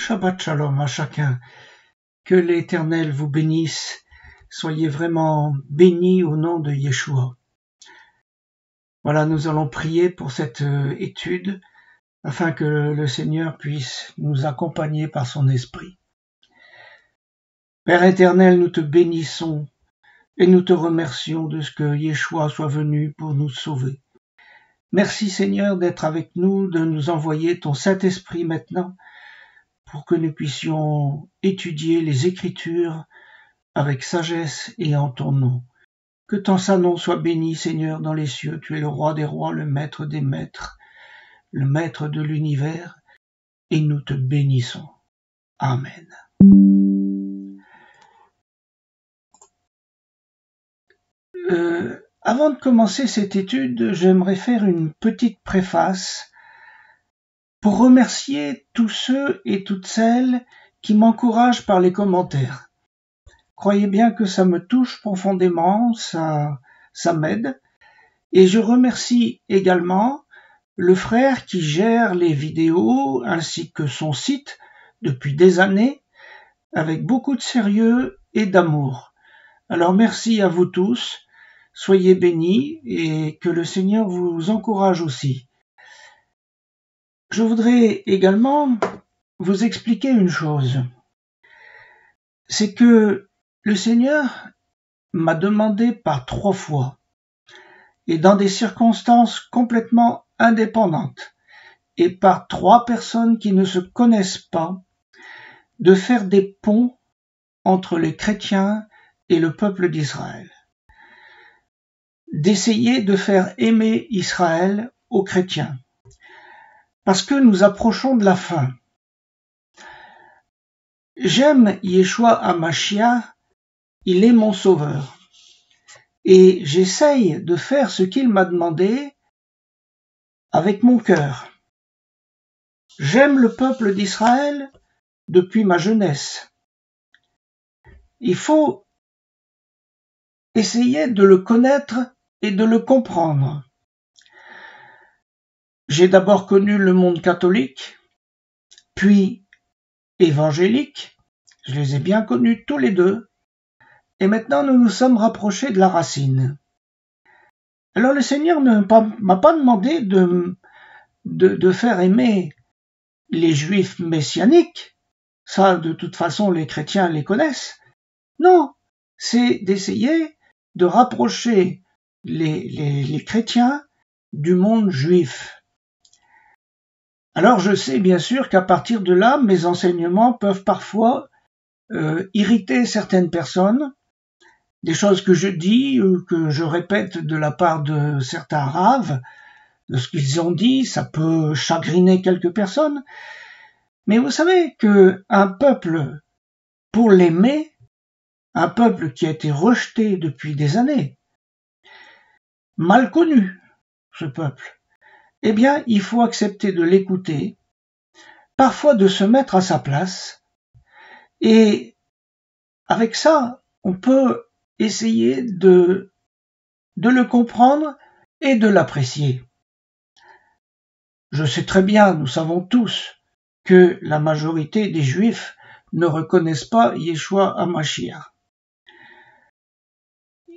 Shabbat Shalom à chacun. Que l'Éternel vous bénisse. Soyez vraiment bénis au nom de Yeshua. Voilà, nous allons prier pour cette étude afin que le Seigneur puisse nous accompagner par son esprit. Père éternel, nous te bénissons et nous te remercions de ce que Yeshua soit venu pour nous sauver. Merci Seigneur d'être avec nous, de nous envoyer ton Saint-Esprit maintenant pour que nous puissions étudier les Écritures avec sagesse et en ton nom. Que ton saint nom soit béni, Seigneur, dans les cieux. Tu es le roi des rois, le maître des maîtres, le maître de l'univers, et nous te bénissons. Amen. Avant de commencer cette étude, j'aimerais faire une petite préface pour remercier tous ceux et toutes celles qui m'encouragent par les commentaires. Croyez bien que ça me touche profondément, ça m'aide. Et je remercie également le frère qui gère les vidéos ainsi que son site depuis des années avec beaucoup de sérieux et d'amour. Alors merci à vous tous, soyez bénis et que le Seigneur vous encourage aussi. Je voudrais également vous expliquer une chose. C'est que le Seigneur m'a demandé par 3 fois, et dans des circonstances complètement indépendantes, et par 3 personnes qui ne se connaissent pas, de faire des ponts entre les chrétiens et le peuple d'Israël. D'essayer de faire aimer Israël aux chrétiens. Parce que nous approchons de la fin. J'aime Yeshua HaMashiach, il est mon sauveur. Et j'essaye de faire ce qu'il m'a demandé avec mon cœur. J'aime le peuple d'Israël depuis ma jeunesse. Il faut essayer de le connaître et de le comprendre. J'ai d'abord connu le monde catholique, puis évangélique, je les ai bien connus tous les deux, et maintenant nous nous sommes rapprochés de la racine. Alors le Seigneur ne m'a pas demandé de faire aimer les Juifs messianiques, ça de toute façon les chrétiens les connaissent, non, c'est d'essayer de rapprocher les chrétiens du monde juif. Alors je sais bien sûr qu'à partir de là, mes enseignements peuvent parfois irriter certaines personnes, des choses que je dis ou que je répète de la part de certains raves, de ce qu'ils ont dit, ça peut chagriner quelques personnes. Mais vous savez qu'un peuple, pour l'aimer, un peuple qui a été rejeté depuis des années, mal connu, ce peuple, eh bien, il faut accepter de l'écouter, parfois de se mettre à sa place, et avec ça, on peut essayer de le comprendre et de l'apprécier. Je sais très bien, nous savons tous, que la majorité des Juifs ne reconnaissent pas Yeshua HaMashiach.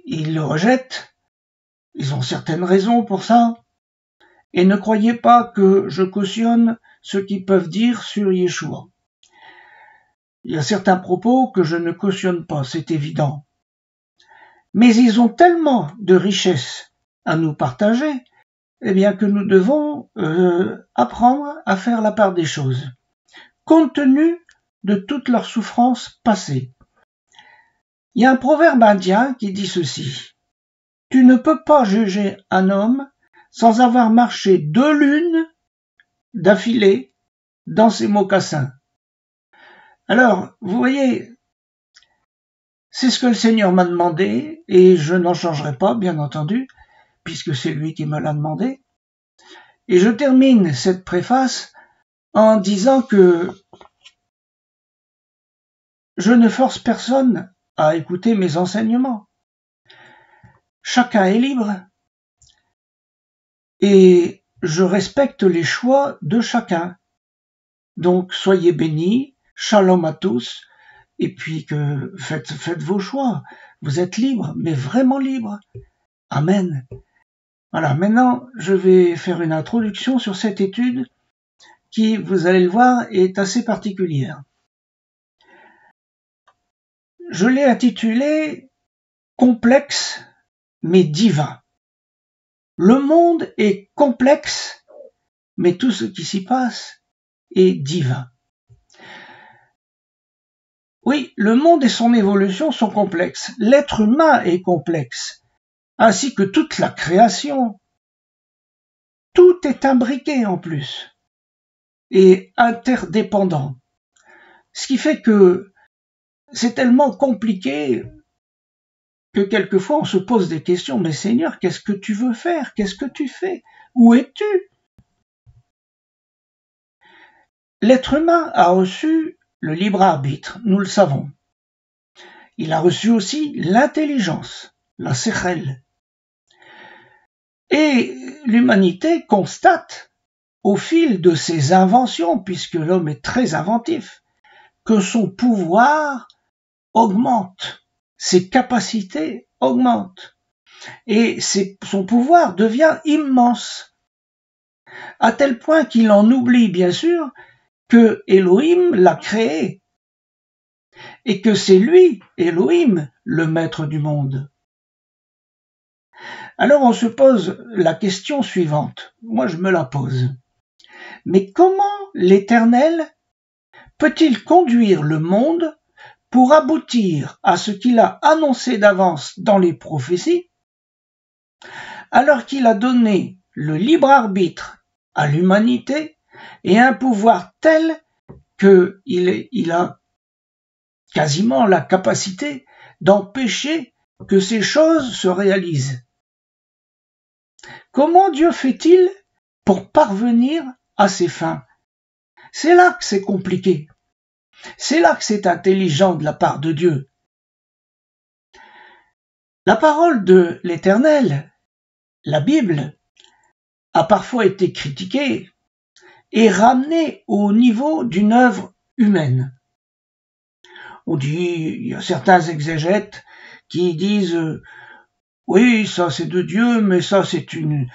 Ils le rejettent, ils ont certaines raisons pour ça, et ne croyez pas que je cautionne ce qu'ils peuvent dire sur Yeshua. Il y a certains propos que je ne cautionne pas, c'est évident. Mais ils ont tellement de richesses à nous partager, eh bien que nous devons apprendre à faire la part des choses, compte tenu de toutes leurs souffrances passées. Il y a un proverbe indien qui dit ceci: « Tu ne peux pas juger un homme sans avoir marché 2 lunes d'affilée dans ses mocassins. » Alors, vous voyez, c'est ce que le Seigneur m'a demandé, et je n'en changerai pas, bien entendu, puisque c'est lui qui me l'a demandé. Et je termine cette préface en disant que je ne force personne à écouter mes enseignements. Chacun est libre, et je respecte les choix de chacun. Donc soyez bénis, shalom à tous, et puis que faites vos choix. Vous êtes libres, mais vraiment libres. Amen. Voilà, maintenant je vais faire une introduction sur cette étude qui, vous allez le voir, est assez particulière. Je l'ai intitulée « Complexe mais divin ». Le monde est complexe, mais tout ce qui s'y passe est divin. Oui, le monde et son évolution sont complexes. L'être humain est complexe, ainsi que toute la création. Tout est imbriqué en plus et interdépendant. Ce qui fait que c'est tellement compliqué que quelquefois on se pose des questions. Mais Seigneur, qu'est-ce que tu veux faire? Qu'est-ce que tu fais? Où es-tu? L'être humain a reçu le libre arbitre, nous le savons. Il a reçu aussi l'intelligence, la sechel. Et l'humanité constate, au fil de ses inventions, puisque l'homme est très inventif, que son pouvoir augmente, ses capacités augmentent, et son pouvoir devient immense, à tel point qu'il en oublie bien sûr que Elohim l'a créé, et que c'est lui, Elohim, le maître du monde. Alors on se pose la question suivante, moi je me la pose. Mais comment l'Éternel peut-il conduire le monde pour aboutir à ce qu'il a annoncé d'avance dans les prophéties, alors qu'il a donné le libre arbitre à l'humanité et un pouvoir tel qu'il a quasiment la capacité d'empêcher que ces choses se réalisent? Comment Dieu fait-il pour parvenir à ses fins? C'est là que c'est compliqué. C'est là que c'est intelligent de la part de Dieu. La parole de l'Éternel, la Bible, a parfois été critiquée et ramenée au niveau d'une œuvre humaine. On dit, il y a certains exégètes qui disent oui, ça c'est de Dieu, mais ça c'est une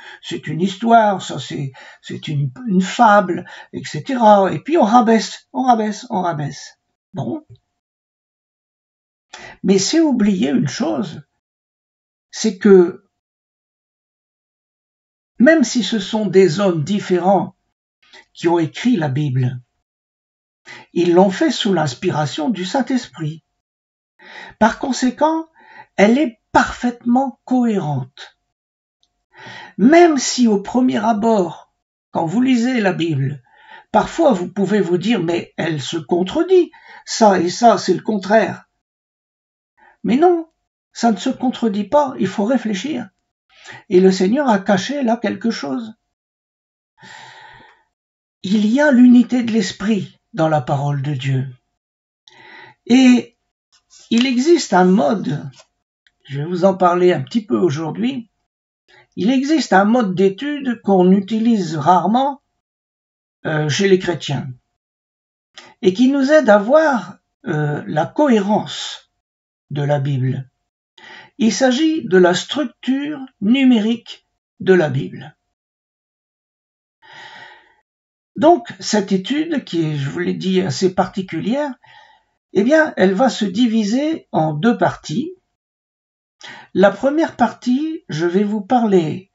histoire, ça c'est une fable, etc. Et puis on rabaisse. Bon. Mais c'est oublier une chose, c'est que même si ce sont des hommes différents qui ont écrit la Bible, ils l'ont fait sous l'inspiration du Saint-Esprit. Par conséquent, elle est parfaitement cohérente. Même si au premier abord, quand vous lisez la Bible, parfois vous pouvez vous dire « mais elle se contredit, ça et ça c'est le contraire ». Mais non, ça ne se contredit pas, il faut réfléchir. Et le Seigneur a caché là quelque chose. Il y a l'unité de l'esprit dans la parole de Dieu. Et il existe un mode, je vais vous en parler un petit peu aujourd'hui, il existe un mode d'étude qu'on utilise rarement chez les chrétiens et qui nous aide à voir la cohérence de la Bible. Il s'agit de la structure numérique de la Bible. Donc, cette étude, qui est, je vous l'ai dit, assez particulière, eh bien, elle va se diviser en deux parties. La première partie, je vais vous parler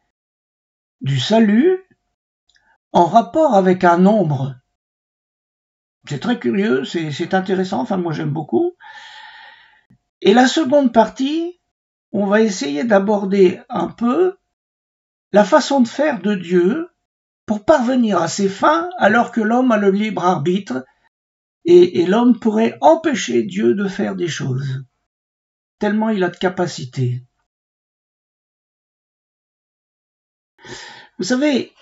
du salut en rapport avec un nombre. C'est très curieux, c'est intéressant, enfin moi j'aime beaucoup. Et la seconde partie, on va essayer d'aborder un peu la façon de faire de Dieu pour parvenir à ses fins alors que l'homme a le libre arbitre et l'homme pourrait empêcher Dieu de faire des choses, tellement il a de capacité. Vous savez,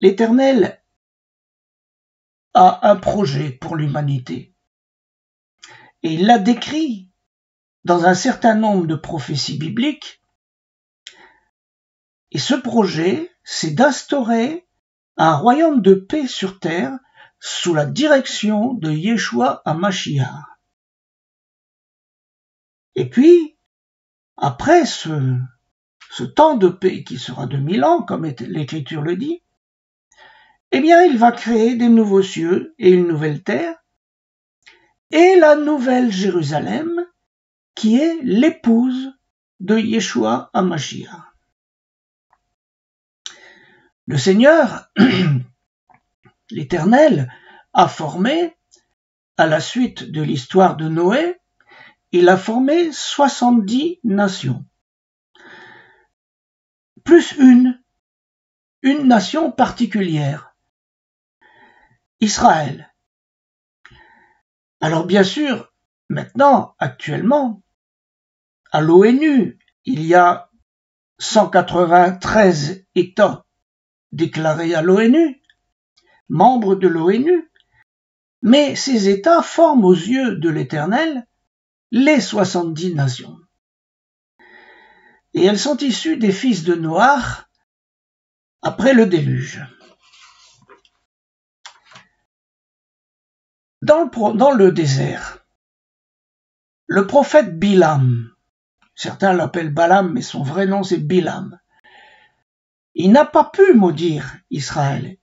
l'Éternel a un projet pour l'humanité et il l'a décrit dans un certain nombre de prophéties bibliques. Et ce projet, c'est d'instaurer un royaume de paix sur terre sous la direction de Yeshua HaMashiach. Et puis, après ce temps de paix qui sera de 1000 ans, comme l'Écriture le dit, eh bien, il va créer des nouveaux cieux et une nouvelle terre, et la nouvelle Jérusalem, qui est l'épouse de Yeshua HaMashiach. Le Seigneur, l'Éternel, a formé, à la suite de l'histoire de Noé, il a formé 70 nations. Plus une nation particulière, Israël. Alors bien sûr, maintenant, actuellement, à l'ONU, il y a 193 États déclarés à l'ONU, membres de l'ONU, mais ces États forment aux yeux de l'Éternel les 70 nations. Et elles sont issues des fils de Noach après le déluge. Dans le désert, le prophète Bilam, certains l'appellent Balaam, mais son vrai nom c'est Bilam, il n'a pas pu maudire Israël.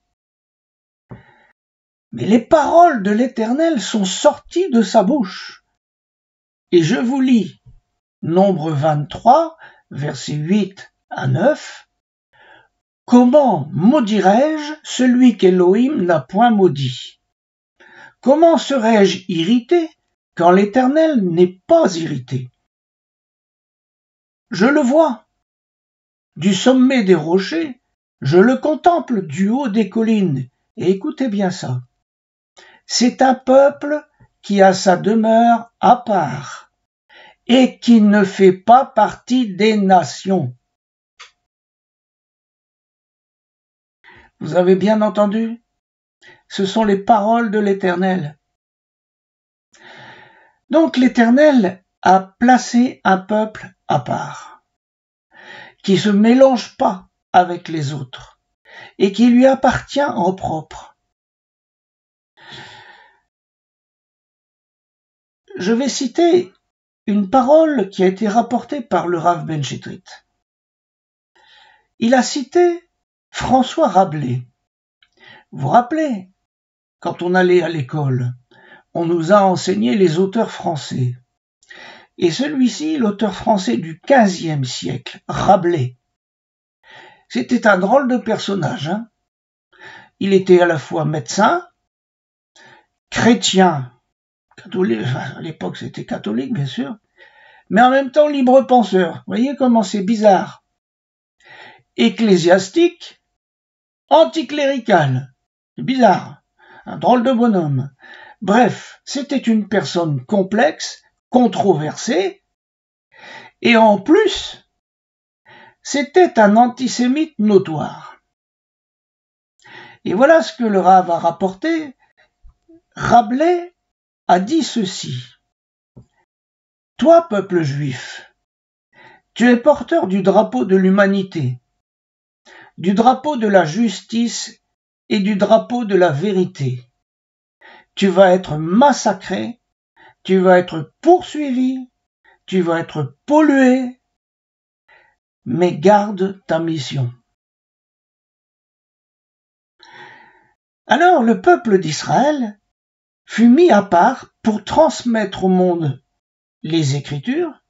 Mais les paroles de l'Éternel sont sorties de sa bouche. Et je vous lis Nombre 23, versets 8 à 9. Comment maudirais-je celui qu'Élohim n'a point maudit? Comment serais-je irrité quand l'Éternel n'est pas irrité? Je le vois du sommet des rochers, je le contemple du haut des collines, et écoutez bien ça. C'est un peuple qui a sa demeure à part et qui ne fait pas partie des nations. Vous avez bien entendu? Ce sont les paroles de l'Éternel. Donc l'Éternel a placé un peuple à part, qui ne se mélange pas avec les autres et qui lui appartient en propre. Je vais citer une parole qui a été rapportée par le Rav Ben Shetrit. Il a cité François Rabelais. Vous vous rappelez, quand on allait à l'école, on nous a enseigné les auteurs français. Et celui-ci, l'auteur français du XVe siècle, Rabelais, c'était un drôle de personnage. Hein. Il était à la fois médecin, chrétien, catholique, à l'époque c'était catholique bien sûr, mais en même temps libre penseur. Vous voyez comment c'est bizarre. Ecclésiastique, anticlérical. C'est bizarre. Un drôle de bonhomme. Bref, c'était une personne complexe, controversée, et en plus, c'était un antisémite notoire. Et voilà ce que le Rav a rapporté. Rabelais a dit ceci. Toi, peuple juif, tu es porteur du drapeau de l'humanité, du drapeau de la justice et du drapeau de la vérité. Tu vas être massacré, tu vas être poursuivi, tu vas être pollué, mais garde ta mission. Alors le peuple d'Israël fut mis à part pour transmettre au monde les Écritures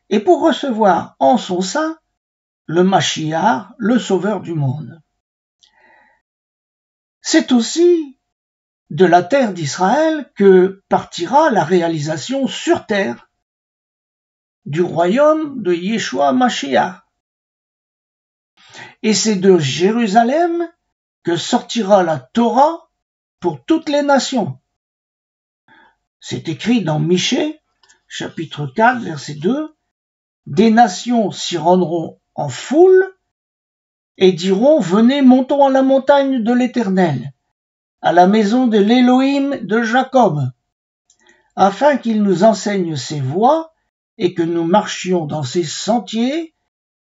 et pour recevoir en son sein le Mashiach, le Sauveur du monde. C'est aussi de la terre d'Israël que partira la réalisation sur terre du royaume de Yeshua Mashiach. Et c'est de Jérusalem que sortira la Torah pour toutes les nations. C'est écrit dans Michée, chapitre 4, verset 2, « Des nations s'y rendront en foule et diront, venez, montons à la montagne de l'Éternel, à la maison de l'Élohim de Jacob, afin qu'il nous enseigne ses voies et que nous marchions dans ses sentiers,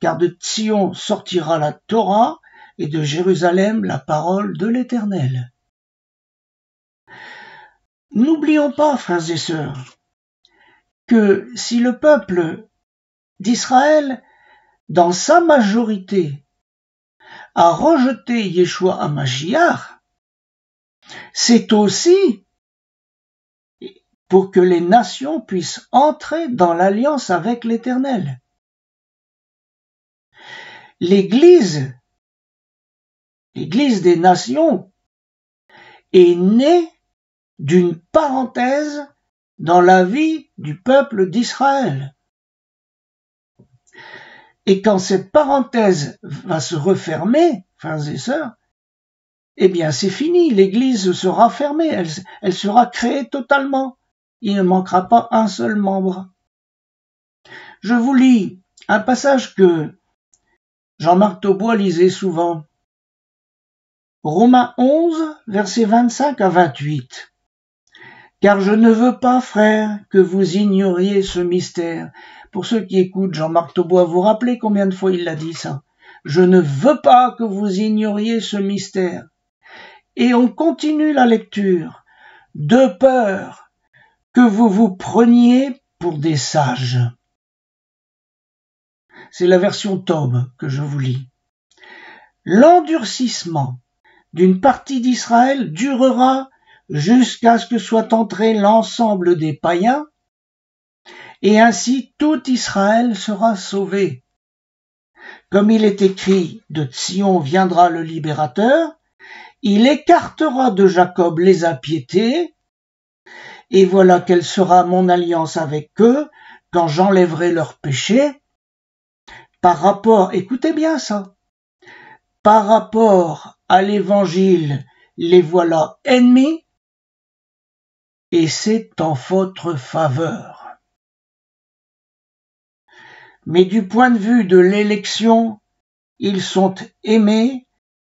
car de Sion sortira la Torah et de Jérusalem la parole de l'Éternel. » N'oublions pas, frères et sœurs, que si le peuple d'Israël, dans sa majorité, a rejeté Yeshua HaMashiach, c'est aussi pour que les nations puissent entrer dans l'alliance avec l'Éternel. L'Église des nations, est née d'une parenthèse dans la vie du peuple d'Israël. Et quand cette parenthèse va se refermer, frères et sœurs, eh bien c'est fini, l'Église sera fermée, elle sera créée totalement. Il ne manquera pas un seul membre. Je vous lis un passage que Jean-Marc Taubois lisait souvent. Romains 11, versets 25 à 28. Car je ne veux pas, frères, que vous ignoriez ce mystère. Pour ceux qui écoutent Jean-Marc Taubois, vous rappelez combien de fois il l'a dit ça? Je ne veux pas que vous ignoriez ce mystère. Et on continue la lecture. De peur que vous vous preniez pour des sages. C'est la version Tob que je vous lis. L'endurcissement d'une partie d'Israël durera jusqu'à ce que soit entré l'ensemble des païens, et ainsi tout Israël sera sauvé. Comme il est écrit, de Sion viendra le libérateur, il écartera de Jacob les impiétés, et voilà quelle sera mon alliance avec eux quand j'enlèverai leurs péchés. Par rapport, écoutez bien ça, par rapport à l'évangile, les voilà ennemis, et c'est en votre faveur. Mais du point de vue de l'élection, ils sont aimés,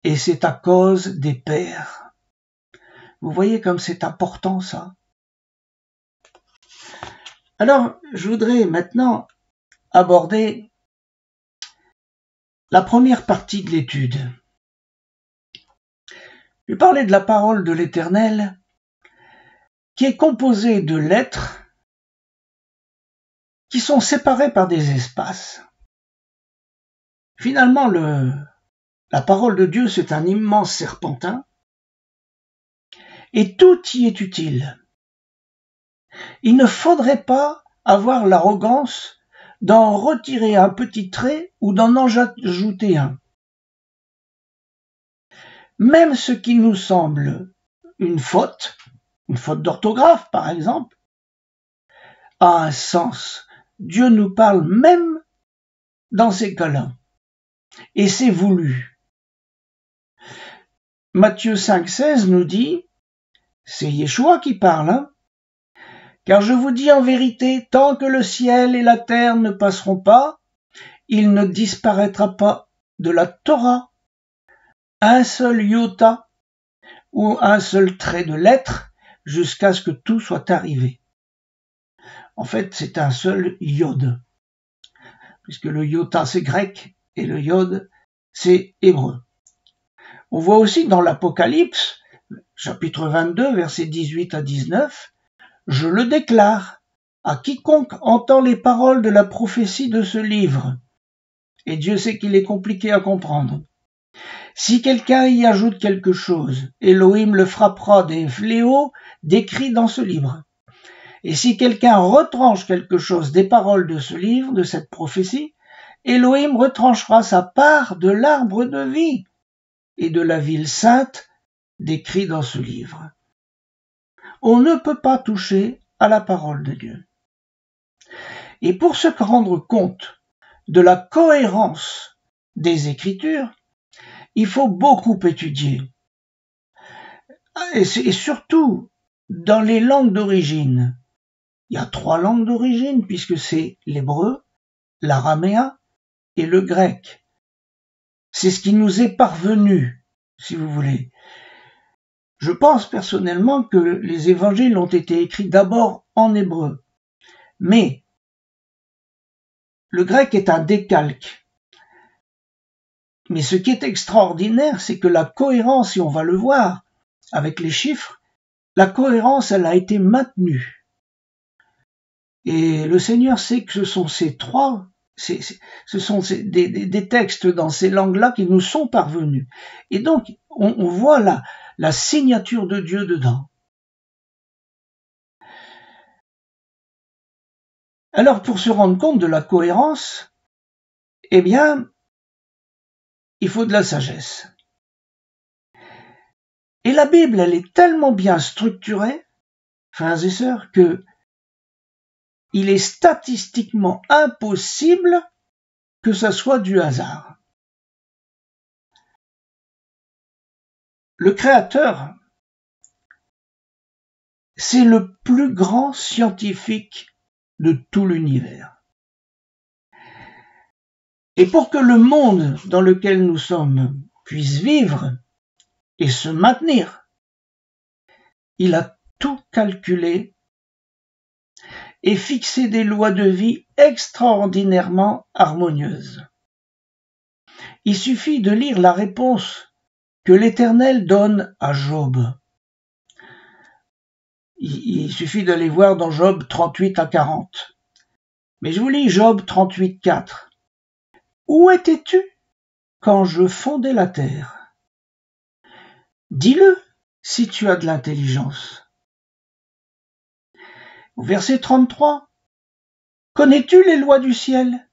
et c'est à cause des pères. Vous voyez comme c'est important ça. Alors, je voudrais maintenant aborder la première partie de l'étude. Je vais parler de la parole de l'Éternel, qui est composée de lettres qui sont séparées par des espaces. Finalement, la parole de Dieu, c'est un immense serpentin, et tout y est utile. Il ne faudrait pas avoir l'arrogance d'en retirer un petit trait ou d'en ajouter un. Même ce qui nous semble une faute d'orthographe par exemple, a un sens. Dieu nous parle même dans ces cas-là. Et c'est voulu. Matthieu 5,16 nous dit, c'est Yeshua qui parle, hein, car je vous dis en vérité, tant que le ciel et la terre ne passeront pas, il ne disparaîtra pas de la Torah un seul iota ou un seul trait de lettre jusqu'à ce que tout soit arrivé. En fait, c'est un seul iode, puisque le iota c'est grec et le iode c'est hébreu. On voit aussi dans l'Apocalypse, chapitre 22, versets 18 à 19, « Je le déclare à quiconque entend les paroles de la prophétie de ce livre. » Et Dieu sait qu'il est compliqué à comprendre. « Si quelqu'un y ajoute quelque chose, Elohim le frappera des fléaux décrits dans ce livre. Et si quelqu'un retranche quelque chose des paroles de ce livre, de cette prophétie, Elohim retranchera sa part de l'arbre de vie et de la ville sainte décrit dans ce livre. » On ne peut pas toucher à la parole de Dieu. Et pour se rendre compte de la cohérence des Écritures, il faut beaucoup étudier. Et surtout dans les langues d'origine. Il y a 3 langues d'origine, puisque c'est l'hébreu, l'araméen et le grec. C'est ce qui nous est parvenu, si vous voulez. Je pense personnellement que les évangiles ont été écrits d'abord en hébreu. Mais le grec est un décalque. Mais ce qui est extraordinaire, c'est que la cohérence, et on va le voir avec les chiffres, la cohérence, elle a été maintenue. Et le Seigneur sait que ce sont des textes dans ces langues-là qui nous sont parvenus. Et donc, on voit la signature de Dieu dedans. Alors, pour se rendre compte de la cohérence, eh bien, il faut de la sagesse. Et la Bible, elle est tellement bien structurée, frères et sœurs, que il est statistiquement impossible que ça soit du hasard. Le Créateur, c'est le plus grand scientifique de tout l'univers. Et pour que le monde dans lequel nous sommes puisse vivre et se maintenir, il a tout calculé et fixé des lois de vie extraordinairement harmonieuses. Il suffit de lire la réponse que l'Éternel donne à Job. Il suffit d'aller voir dans Job 38 à 40. Mais je vous lis Job 38, 4. Où étais-tu quand je fondais la terre? Dis-le si tu as de l'intelligence. Verset 33. Connais-tu les lois du ciel?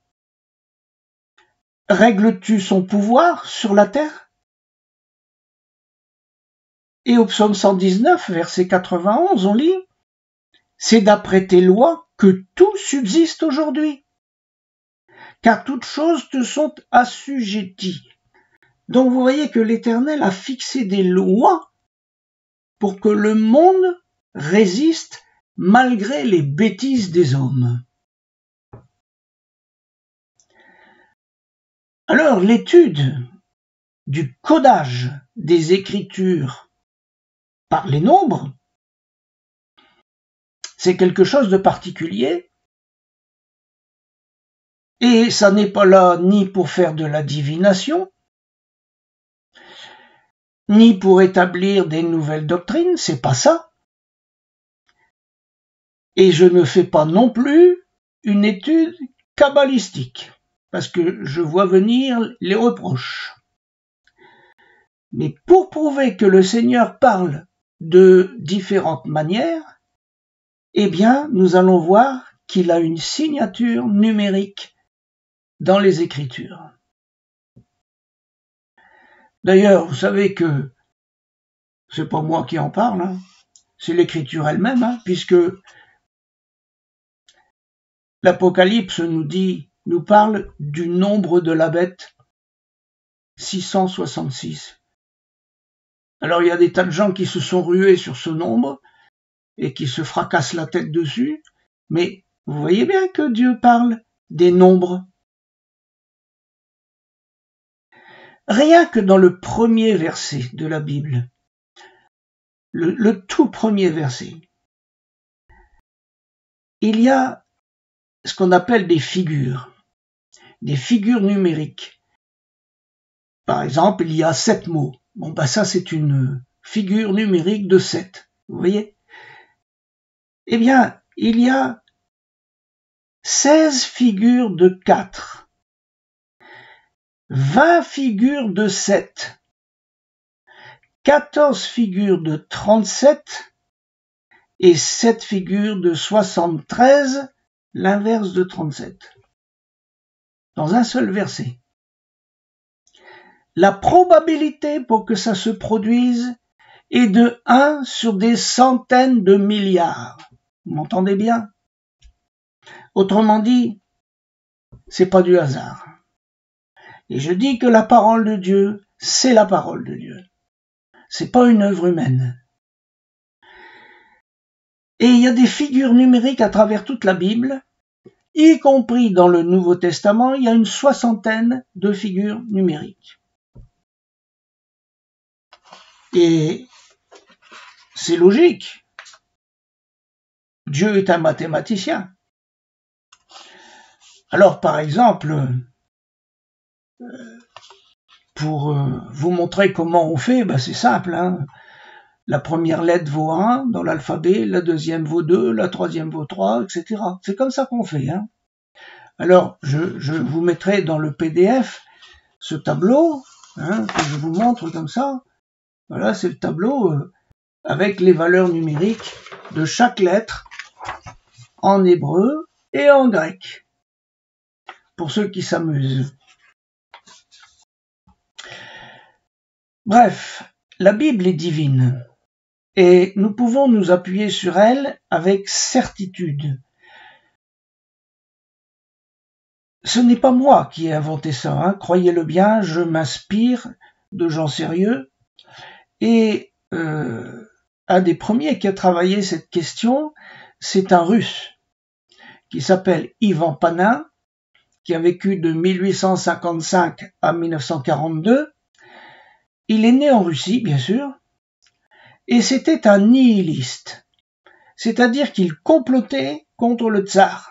Règles-tu son pouvoir sur la terre? Et au psaume 119, verset 91, on lit « C'est d'après tes lois que tout subsiste aujourd'hui, car toutes choses te sont assujetties. » Donc vous voyez que l'Éternel a fixé des lois pour que le monde résiste malgré les bêtises des hommes. Alors l'étude du codage des Écritures par les nombres, c'est quelque chose de particulier. Et ça n'est pas là ni pour faire de la divination, ni pour établir des nouvelles doctrines, c'est pas ça. Et je ne fais pas non plus une étude kabbalistique, parce que je vois venir les reproches. Mais pour prouver que le Seigneur parle de différentes manières, eh bien, nous allons voir qu'il a une signature numérique dans les Écritures. D'ailleurs, vous savez que c'est pas moi qui en parle, hein, c'est l'Écriture elle-même, hein, puisque l'Apocalypse nous parle du nombre de la bête, 666. Alors il y a des tas de gens qui se sont rués sur ce nombre et qui se fracassent la tête dessus, mais vous voyez bien que Dieu parle des nombres. Rien que dans le premier verset de la Bible, le tout premier verset, il y a ce qu'on appelle des figures numériques. Par exemple, il y a 7 mots. Bon, bah ça, c'est une figure numérique de 7. Vous voyez? Eh bien, il y a 16 figures de 4, 20 figures de 7, 14 figures de 37 et 7 figures de 73, l'inverse de 37. Dans un seul verset. La probabilité pour que ça se produise est de 1 sur des centaines de milliards. Vous m'entendez bien? Autrement dit, c'est pas du hasard. Et je dis que la parole de Dieu, c'est la parole de Dieu. C'est pas une œuvre humaine. Et il y a des figures numériques à travers toute la Bible, y compris dans le Nouveau Testament, il y a une 60aine de figures numériques. Et c'est logique. Dieu est un mathématicien. Alors, par exemple, pour vous montrer comment on fait, c'est simple, hein. La première lettre vaut 1 dans l'alphabet, la deuxième vaut 2, la troisième vaut 3, etc. C'est comme ça qu'on fait. Hein. Alors, je vous mettrai dans le PDF ce tableau, hein, que je vous montre comme ça. Voilà, c'est le tableau avec les valeurs numériques de chaque lettre en hébreu et en grec, pour ceux qui s'amusent. Bref, la Bible est divine et nous pouvons nous appuyer sur elle avec certitude. Ce n'est pas moi qui ai inventé ça, hein, croyez-le bien, je m'inspire de gens sérieux. Et un des premiers qui a travaillé cette question, c'est un Russe qui s'appelle Ivan Panin, qui a vécu de 1855 à 1942. Il est né en Russie, bien sûr, et c'était un nihiliste, c'est-à-dire qu'il complotait contre le tsar.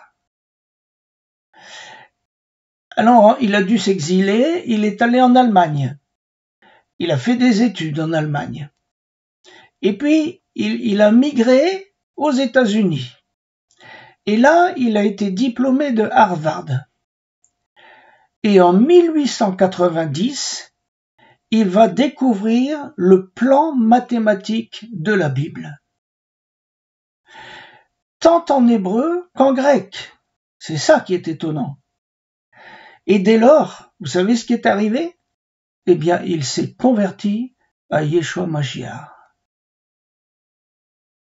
Alors, il a dû s'exiler, il est allé en Allemagne. Il a fait des études en Allemagne. Et puis, il a migré aux États-Unis. Et là, il a été diplômé de Harvard. Et en 1890, il va découvrir le plan mathématique de la Bible. Tant en hébreu qu'en grec. C'est ça qui est étonnant. Et dès lors, vous savez ce qui est arrivé? Eh bien, il s'est converti à Yeshua Mashiach.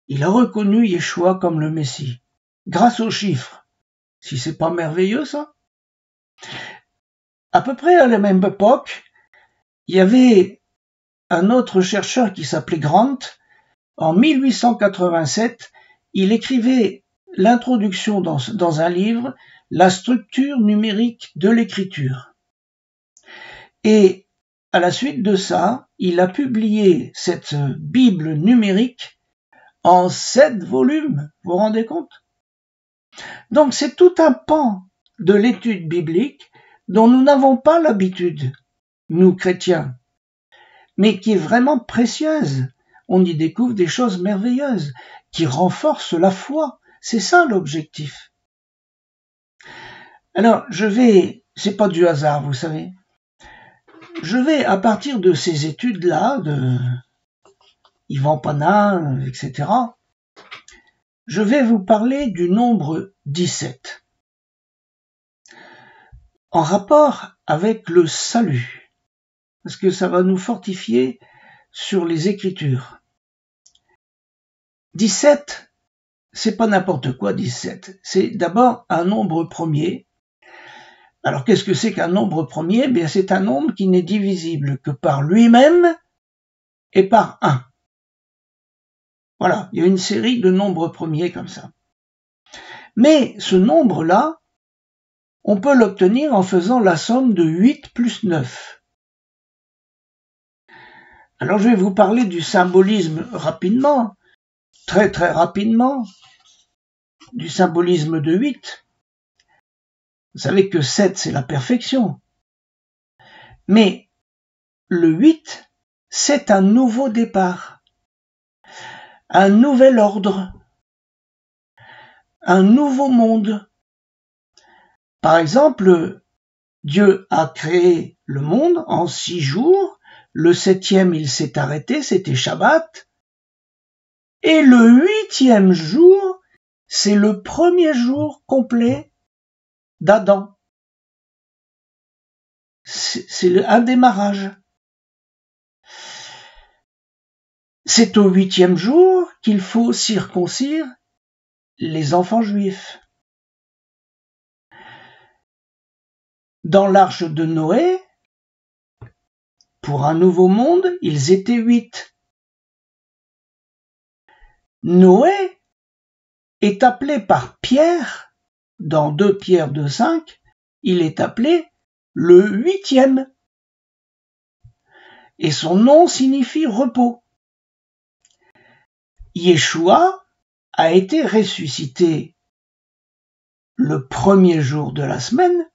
Il a reconnu Yeshua comme le Messie, grâce aux chiffres. Si c'est pas merveilleux, ça? À peu près à la même époque, il y avait un autre chercheur qui s'appelait Grant. En 1887, il écrivait l'introduction dans un livre, La structure numérique de l'écriture. Et à la suite de ça, il a publié cette Bible numérique en 7 volumes, vous vous rendez compte? Donc c'est tout un pan de l'étude biblique dont nous n'avons pas l'habitude, nous chrétiens, mais qui est vraiment précieuse. On y découvre des choses merveilleuses qui renforcent la foi. C'est ça l'objectif. Alors c'est pas du hasard, vous savez. Je vais, à partir de ces études-là, de Ivan Panin, etc., je vais vous parler du nombre 17, en rapport avec le salut, parce que ça va nous fortifier sur les Écritures. 17, c'est pas n'importe quoi 17, c'est d'abord un nombre premier. Alors qu'est-ce que c'est qu'un nombre premier? Bien, c'est un nombre qui n'est divisible que par lui-même et par 1. Voilà, il y a une série de nombres premiers comme ça. Mais ce nombre-là, on peut l'obtenir en faisant la somme de 8 plus 9. Alors je vais vous parler du symbolisme rapidement, très très rapidement, du symbolisme de 8. Vous savez que 7, c'est la perfection. Mais le 8, c'est un nouveau départ, un nouvel ordre, un nouveau monde. Par exemple, Dieu a créé le monde en 6 jours, le 7e il s'est arrêté, c'était Shabbat, et le 8e jour, c'est le premier jour complet d'Adam. C'est un démarrage. C'est au 8e jour qu'il faut circoncire les enfants juifs. Dans l'arche de Noé, pour un nouveau monde, ils étaient 8. Noé est appelé par Pierre, dans 2 Pierre 2,5, il est appelé le 8e. Et son nom signifie repos. Yeshua a été ressuscité le premier jour de la semaine,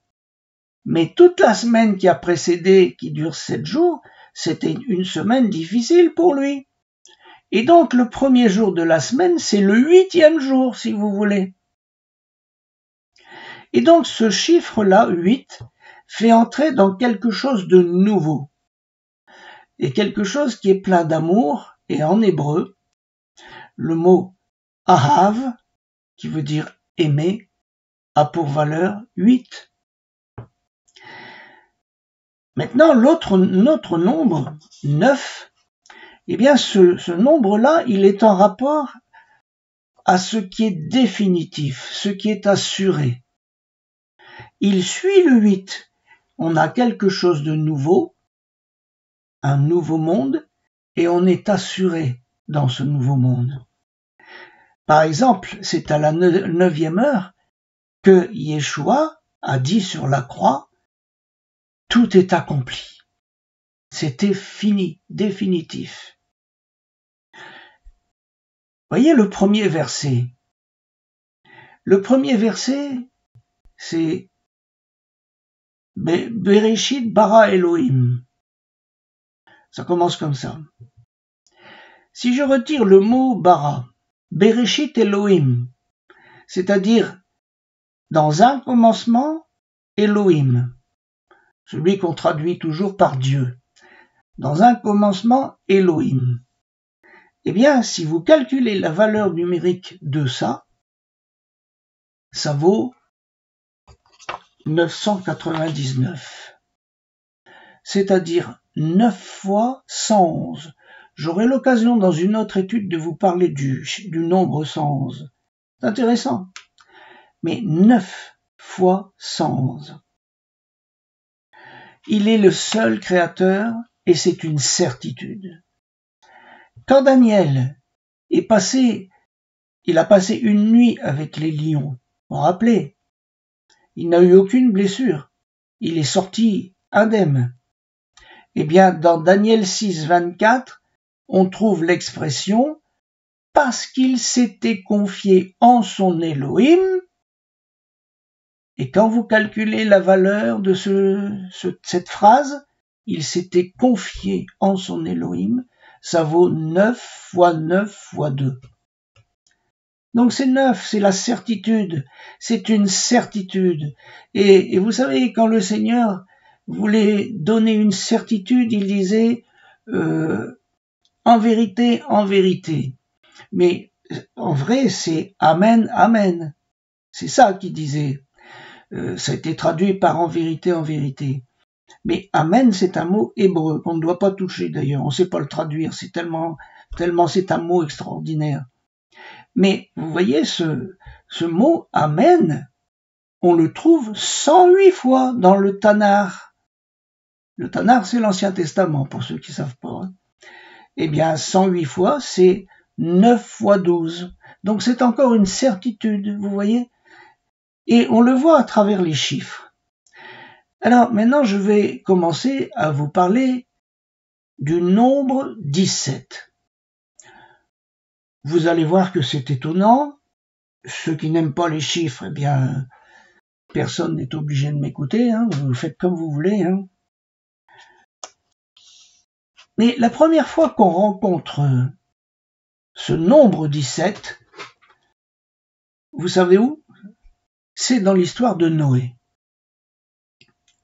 mais toute la semaine qui a précédé, qui dure 7 jours, c'était une semaine difficile pour lui. Et donc le premier jour de la semaine, c'est le 8e jour, si vous voulez. Et donc ce chiffre-là, 8, fait entrer dans quelque chose de nouveau. Et quelque chose qui est plein d'amour, et en hébreu, le mot ahav, qui veut dire aimer, a pour valeur 8. Maintenant, notre nombre, 9, eh bien ce nombre-là, il est en rapport à ce qui est définitif, ce qui est assuré. Il suit le 8. On a quelque chose de nouveau, un nouveau monde, et on est assuré dans ce nouveau monde. Par exemple, c'est à la 9e heure que Yeshua a dit sur la croix, tout est accompli. C'était fini, définitif. Voyez le premier verset. Le premier verset, c'est Bereshit bara Elohim. Ça commence comme ça. Si je retire le mot bara, Bereshit Elohim, c'est-à-dire dans un commencement, Elohim, celui qu'on traduit toujours par Dieu. Dans un commencement, Elohim. Eh bien, si vous calculez la valeur numérique de ça, ça vaut 999. C'est-à-dire 9 fois 111. J'aurai l'occasion dans une autre étude de vous parler du nombre 111. C'est intéressant. Mais 9 fois 111. Il est le seul créateur et c'est une certitude. Quand Daniel il a passé une nuit avec les lions, vous vous rappelez, il n'a eu aucune blessure, il est sorti indemne. Eh bien, dans Daniel 6, 24, on trouve l'expression « parce qu'il s'était confié en son Elohim ». Et quand vous calculez la valeur de cette phrase, il s'était confié en son Elohim, ça vaut 9 fois 9 fois 2. Donc c'est 9, c'est la certitude, c'est une certitude. Et vous savez, quand le Seigneur voulait donner une certitude, il disait en vérité, en vérité. Mais en vrai, c'est Amen, Amen. C'est ça qu'il disait. Ça a été traduit par en vérité, en vérité. Mais Amen, c'est un mot hébreu qu'on ne doit pas toucher d'ailleurs. On ne sait pas le traduire. C'est tellement c'est un mot extraordinaire. Mais vous voyez, ce mot Amen, on le trouve 108 fois dans le Tanar. Le Tanar, c'est l'Ancien Testament, pour ceux qui ne savent pas. Hein. Eh bien, 108 fois, c'est 9 fois 12. Donc c'est encore une certitude, vous voyez. Et on le voit à travers les chiffres. Alors maintenant, je vais commencer à vous parler du nombre 17. Vous allez voir que c'est étonnant. Ceux qui n'aiment pas les chiffres, eh bien, personne n'est obligé de m'écouter. Hein. Vous faites comme vous voulez. Hein. Mais la première fois qu'on rencontre ce nombre 17, vous savez où? C'est dans l'histoire de Noé.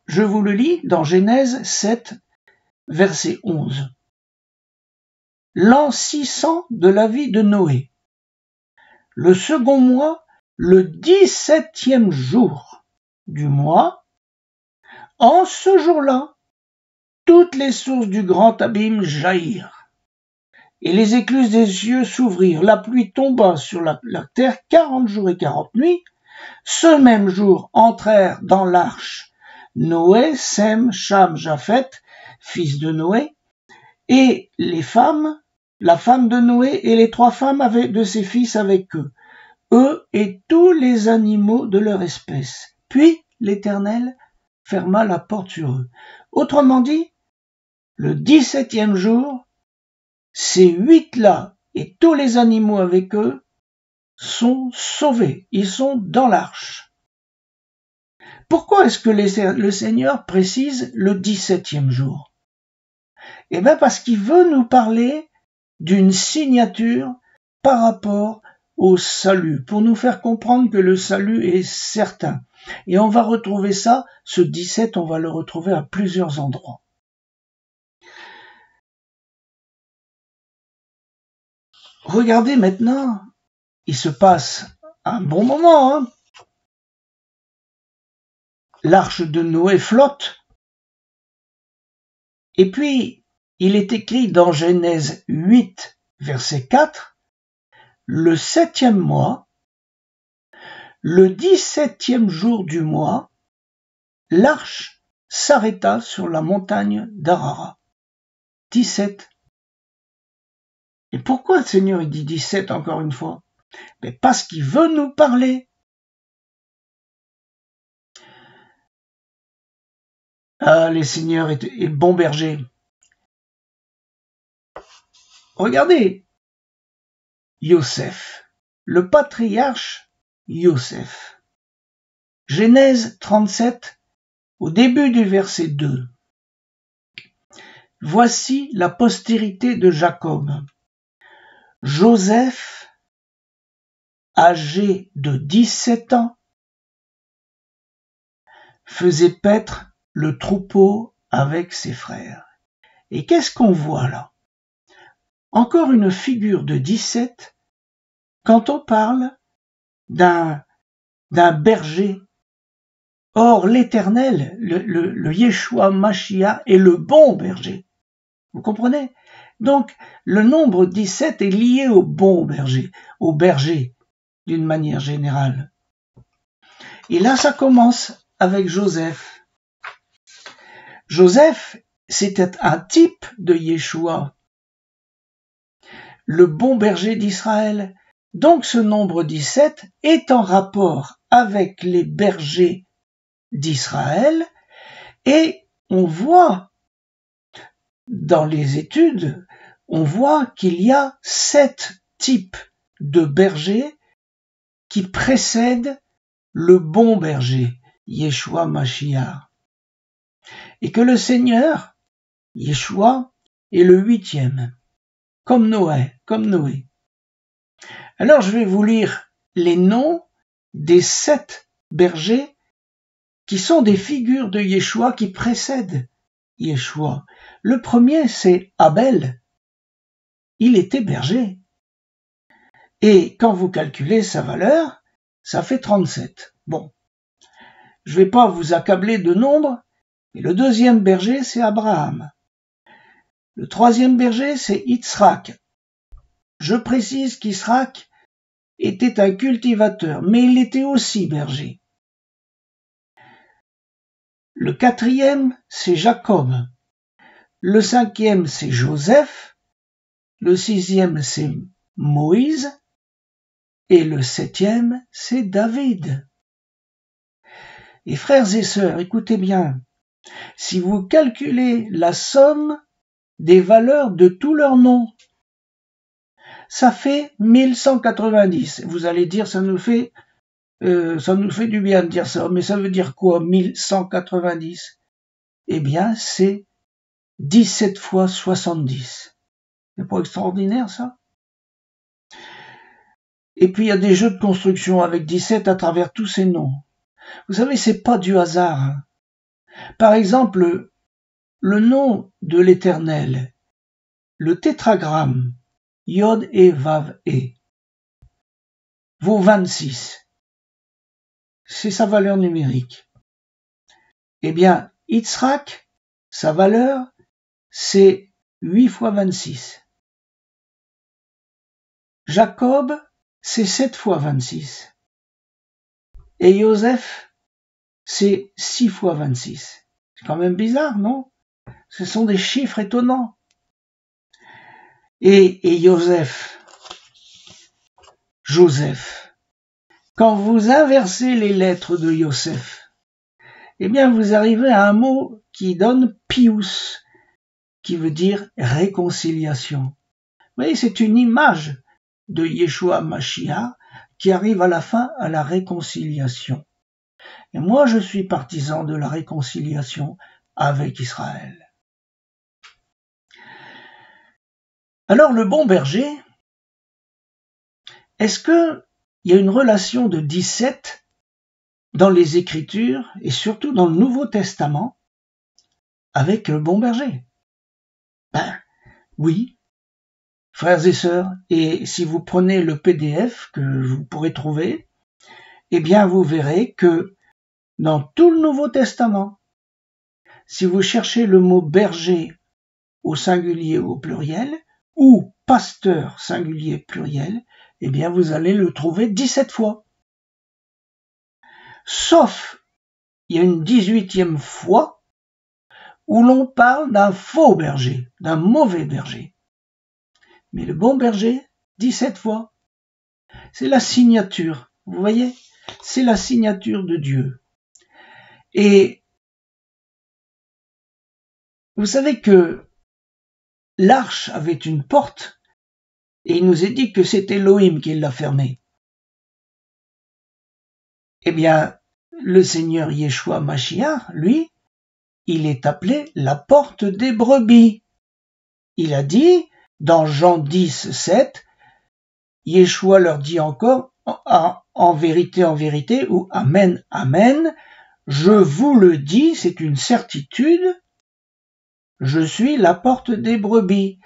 Je vous le lis dans Genèse 7, verset 11. L'an 600 de la vie de Noé. Le second mois, le 17e jour du mois, en ce jour-là, toutes les sources du grand abîme jaillirent, et les écluses des cieux s'ouvrirent, la pluie tomba sur la terre 40 jours et 40 nuits. Ce même jour entrèrent dans l'arche Noé, Sem, Cham, Japhet, fils de Noé, et les femmes, la femme de Noé et les 3 femmes de ses fils avec eux, eux et tous les animaux de leur espèce. Puis l'Éternel ferma la porte sur eux. Autrement dit, le 17e jour, ces 8-là et tous les animaux avec eux sont sauvés. Ils sont dans l'arche. Pourquoi est-ce que le Seigneur précise le 17e jour? Eh bien parce qu'il veut nous parler d'une signature par rapport au salut, pour nous faire comprendre que le salut est certain. Et on va retrouver ça, ce 17, on va le retrouver à plusieurs endroits. Regardez maintenant, il se passe un bon moment, hein. L'arche de Noé flotte. Et puis, il est écrit dans Genèse 8, verset 4, le 7e mois, le 17e jour du mois, l'arche s'arrêta sur la montagne d'Arara. 17. Et pourquoi le Seigneur il dit 17 encore une fois? Mais parce qu'il veut nous parler. Ah, le Seigneur est bon berger. Regardez, Yosef, le patriarche Yosef. Genèse 37, au début du verset 2. Voici la postérité de Jacob. Joseph, âgé de 17 ans, faisait paître le troupeau avec ses frères. Et qu'est-ce qu'on voit là? Encore une figure de 17 quand on parle d'un berger. Or, l'Éternel, le Yeshua Mashiach est le bon berger. Vous comprenez? Donc, le nombre 17 est lié au bon berger, au berger, d'une manière générale. Et là, ça commence avec Joseph. Joseph, c'était un type de Yeshua, le bon berger d'Israël. Donc, ce nombre 17 est en rapport avec les bergers d'Israël, et on voit dans les études, on voit qu'il y a 7 types de bergers qui précèdent le bon berger, Yeshua Mashiach. Et que le Seigneur, Yeshua, est le 8e, comme Noé. Alors je vais vous lire les noms des 7 bergers qui sont des figures de Yeshua qui précèdent Yeshua. Le premier, c'est Abel. Il était berger. Et quand vous calculez sa valeur, ça fait 37. Bon, je ne vais pas vous accabler de nombres, mais le deuxième berger, c'est Abraham. Le troisième berger, c'est Yitzhak. Je précise qu'Yitzhak était un cultivateur, mais il était aussi berger. Le quatrième, c'est Jacob. Le cinquième, c'est Joseph. Le sixième, c'est Moïse. Et le septième, c'est David. Et frères et sœurs, écoutez bien, si vous calculez la somme des valeurs de tous leurs noms, ça fait 1190. Vous allez dire, ça nous fait du bien de dire ça, mais ça veut dire quoi, 1190? Eh bien, c'est 17 fois 70. C'est pas extraordinaire, ça? Et puis, il y a des jeux de construction avec 17 à travers tous ces noms. Vous savez, c'est pas du hasard. Par exemple, le nom de l'Éternel, le tétragramme, Yod et Vav et, vaut 26. C'est sa valeur numérique. Eh bien, Yitzhak, sa valeur, c'est 8 fois 26. Jacob, c'est 7 fois 26. Et Joseph, c'est 6 fois 26. C'est quand même bizarre, non? Ce sont des chiffres étonnants. Et Joseph, quand vous inversez les lettres de Yosef, eh bien vous arrivez à un mot qui donne pious, qui veut dire réconciliation. Vous voyez, c'est une image de Yeshua Mashiach qui arrive à la fin à la réconciliation. Et moi, je suis partisan de la réconciliation avec Israël. Alors le bon berger, est-ce que il y a une relation de 17 dans les Écritures et surtout dans le Nouveau Testament avec le bon berger? Ben oui, frères et sœurs, et si vous prenez le PDF que vous pourrez trouver, eh bien vous verrez que dans tout le Nouveau Testament, si vous cherchez le mot berger au singulier ou au pluriel, ou pasteur singulier pluriel, eh bien vous allez le trouver 17 fois. Sauf, il y a une 18e fois où l'on parle d'un faux berger, d'un mauvais berger. Mais le bon berger, 17 fois. C'est la signature, vous voyez? C'est la signature de Dieu. Et vous savez que l'arche avait une porte et il nous est dit que c'est Elohim qui l'a fermée. Eh bien, le Seigneur Yeshua Mashiach, lui, il est appelé la porte des brebis. Il a dit, dans Jean 10, 7, Yeshua leur dit encore, en vérité, ou Amen, Amen, je vous le dis, c'est une certitude, je suis la porte des brebis.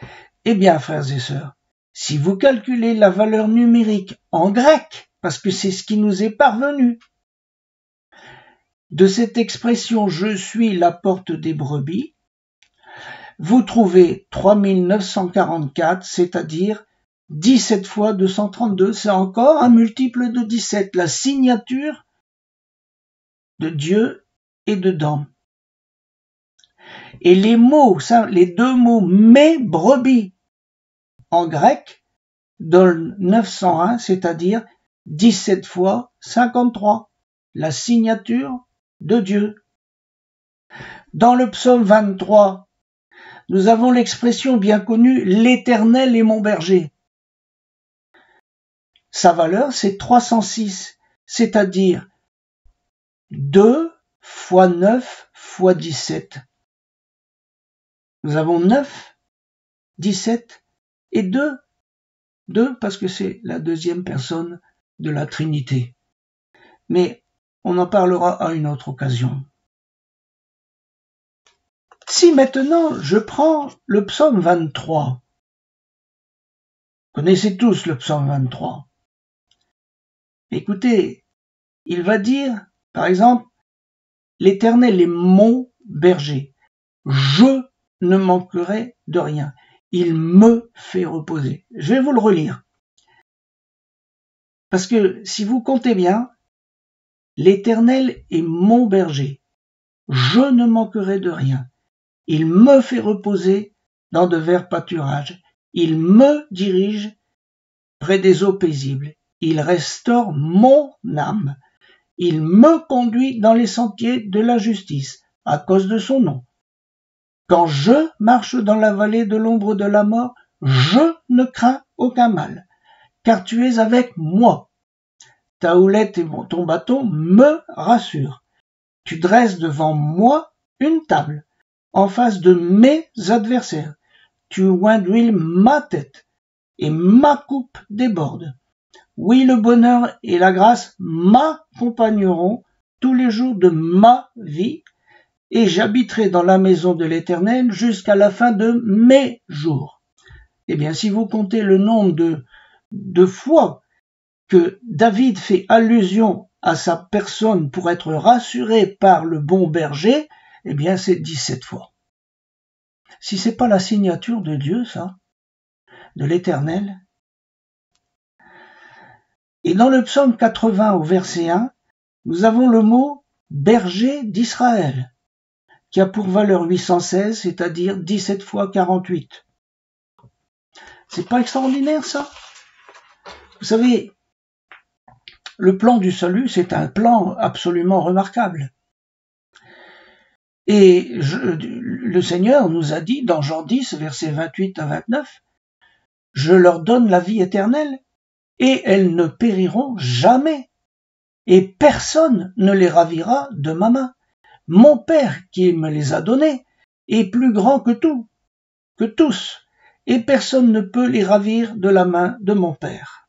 Eh bien, frères et sœurs, si vous calculez la valeur numérique en grec, parce que c'est ce qui nous est parvenu, de cette expression « je suis la porte des brebis », vous trouvez 3944, c'est-à-dire 17 fois 232, c'est encore un multiple de 17, la signature de Dieu est dedans. Et les mots, les deux mots « mes brebis » en grec donnent 901, c'est-à-dire 17 fois 53, la signature de Dieu. Dans le psaume 23, nous avons l'expression bien connue « l'Éternel est mon berger ». Sa valeur, c'est 306, c'est-à-dire 2 fois 9 fois 17. Nous avons 9, 17 et 2. 2 parce que c'est la deuxième personne de la Trinité. Mais on en parlera à une autre occasion. Si maintenant je prends le psaume 23, vous connaissez tous le psaume 23. Écoutez, il va dire, par exemple, l'Éternel est mon berger. Je ne manquerai de rien. Il me fait reposer. Je vais vous le relire. Parce que si vous comptez bien, l'Éternel est mon berger. Je ne manquerai de rien. Il me fait reposer dans de verts pâturages. Il me dirige près des eaux paisibles. Il restaure mon âme. Il me conduit dans les sentiers de la justice, à cause de son nom. Quand je marche dans la vallée de l'ombre de la mort, je ne crains aucun mal, car tu es avec moi. Ta houlette et ton bâton me rassurent. Tu dresses devant moi une table, en face de mes adversaires. Tu oins d'huile ma tête, et ma coupe déborde. Oui, le bonheur et la grâce m'accompagneront tous les jours de ma vie, et j'habiterai dans la maison de l'Éternel jusqu'à la fin de mes jours. Eh bien, si vous comptez le nombre de fois que David fait allusion à sa personne pour être rassuré par le bon berger, eh bien, c'est 17 fois. Si c'est pas la signature de Dieu, ça, de l'Éternel. Et dans le psaume 80 au verset 1, nous avons le mot berger d'Israël, qui a pour valeur 816, c'est-à-dire 17 fois 48. C'est pas extraordinaire, ça? Vous savez, le plan du salut, c'est un plan absolument remarquable. Et le Seigneur nous a dit dans Jean 10, versets 28 à 29, « Je leur donne la vie éternelle, et elles ne périront jamais, et personne ne les ravira de ma main. Mon Père qui me les a donnés est plus grand que tout, que tous, et personne ne peut les ravir de la main de mon Père.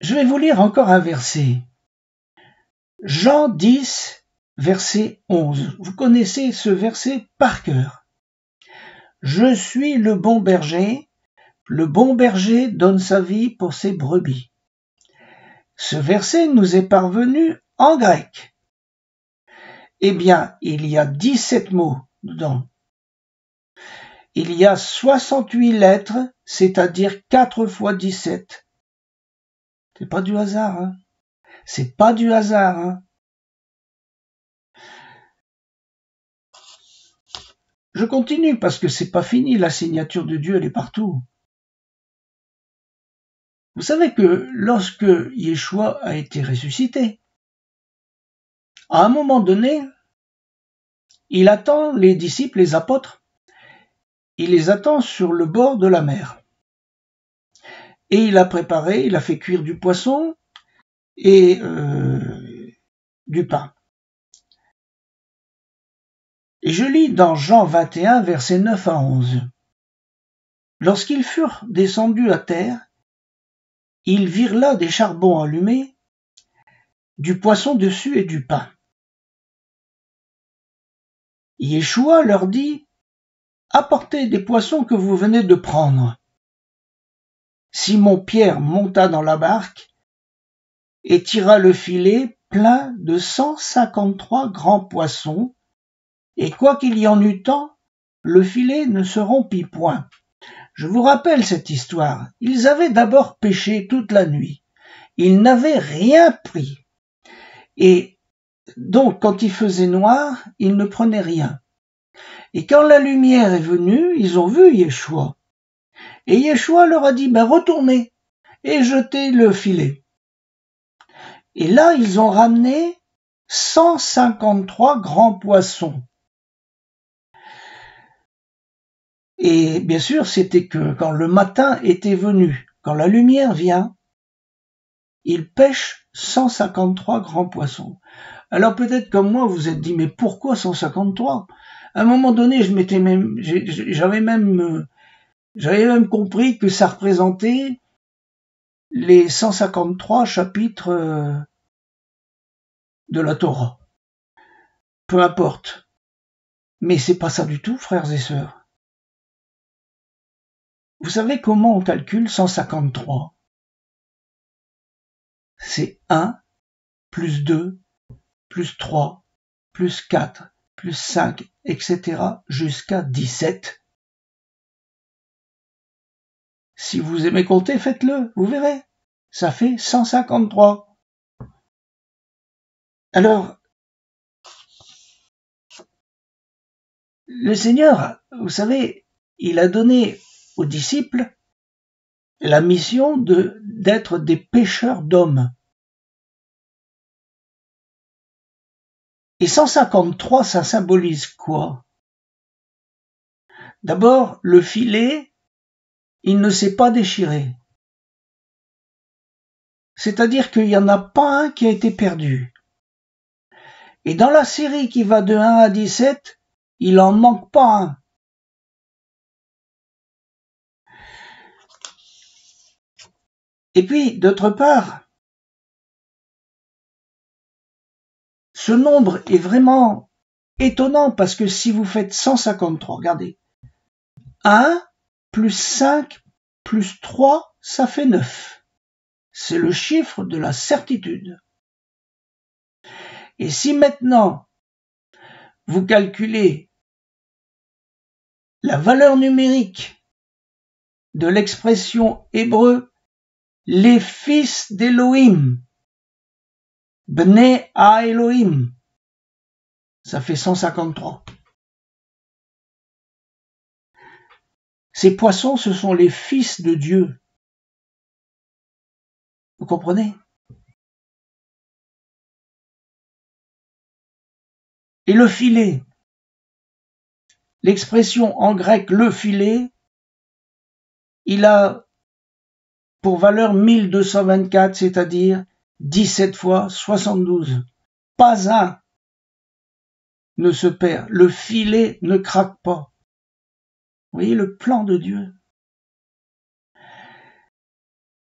Je vais vous lire encore un verset. Jean 10, verset 11. Vous connaissez ce verset par cœur. Je suis le bon berger donne sa vie pour ses brebis. Ce verset nous est parvenu en grec. Eh bien, il y a 17 mots dedans. Il y a 68 lettres, c'est-à-dire 4 fois 17. C'est pas du hasard, hein. C'est pas du hasard, hein. Je continue parce que c'est pas fini, la signature de Dieu, elle est partout. Vous savez que lorsque Yeshua a été ressuscité, à un moment donné, il attend les disciples, les apôtres, il les attend sur le bord de la mer. Et il a fait cuire du poisson et du pain. Et je lis dans Jean 21, versets 9 à 11. Lorsqu'ils furent descendus à terre, ils virent là des charbons allumés, du poisson dessus et du pain. Yeshua leur dit, « Apportez des poissons que vous venez de prendre. » Simon-Pierre monta dans la barque et tira le filet plein de 153 grands poissons, et quoiqu'il y en eût tant, le filet ne se rompit point. Je vous rappelle cette histoire. Ils avaient d'abord pêché toute la nuit. Ils n'avaient rien pris. Et donc, quand il faisait noir, ils ne prenaient rien. Et quand la lumière est venue, ils ont vu Yeshua. Et Yeshua leur a dit, retournez et jetez le filet. Et là, ils ont ramené 153 grands poissons. Et bien sûr, c'était que quand le matin était venu, quand la lumière vient, ils pêchent 153 grands poissons. Alors peut-être comme moi, vous vous êtes dit, mais pourquoi 153 ? À un moment donné, j'avais même compris que ça représentait les 153 chapitres de la Torah. Peu importe. Mais c'est pas ça du tout, frères et sœurs. Vous savez comment on calcule 153 ? C'est 1 plus 2 plus 3 plus 4 plus 5, etc. jusqu'à 17. Si vous aimez compter, faites-le, vous verrez. Ça fait 153. Alors, le Seigneur, vous savez, il a donné aux disciples la mission d'être des pêcheurs d'hommes. Et 153, ça symbolise quoi ? D'abord, le filet, il ne s'est pas déchiré. C'est-à-dire qu'il n'y en a pas un qui a été perdu. Et dans la série qui va de 1 à 17, il en manque pas un. Et puis, d'autre part, ce nombre est vraiment étonnant parce que si vous faites 153, regardez, 1 plus 5 plus 3, ça fait 9. C'est le chiffre de la certitude. Et si maintenant, vous calculez la valeur numérique de l'expression hébreu, les fils d'Elohim, Bnei Elohim, ça fait 153. Ces poissons, ce sont les fils de Dieu. Vous comprenez ? Et le filet, l'expression en grec le filet, il a pour valeur 1224, c'est-à-dire 17 fois 72. Pas un. ne se perd, le filet ne craque pas. Vous voyez le plan de Dieu.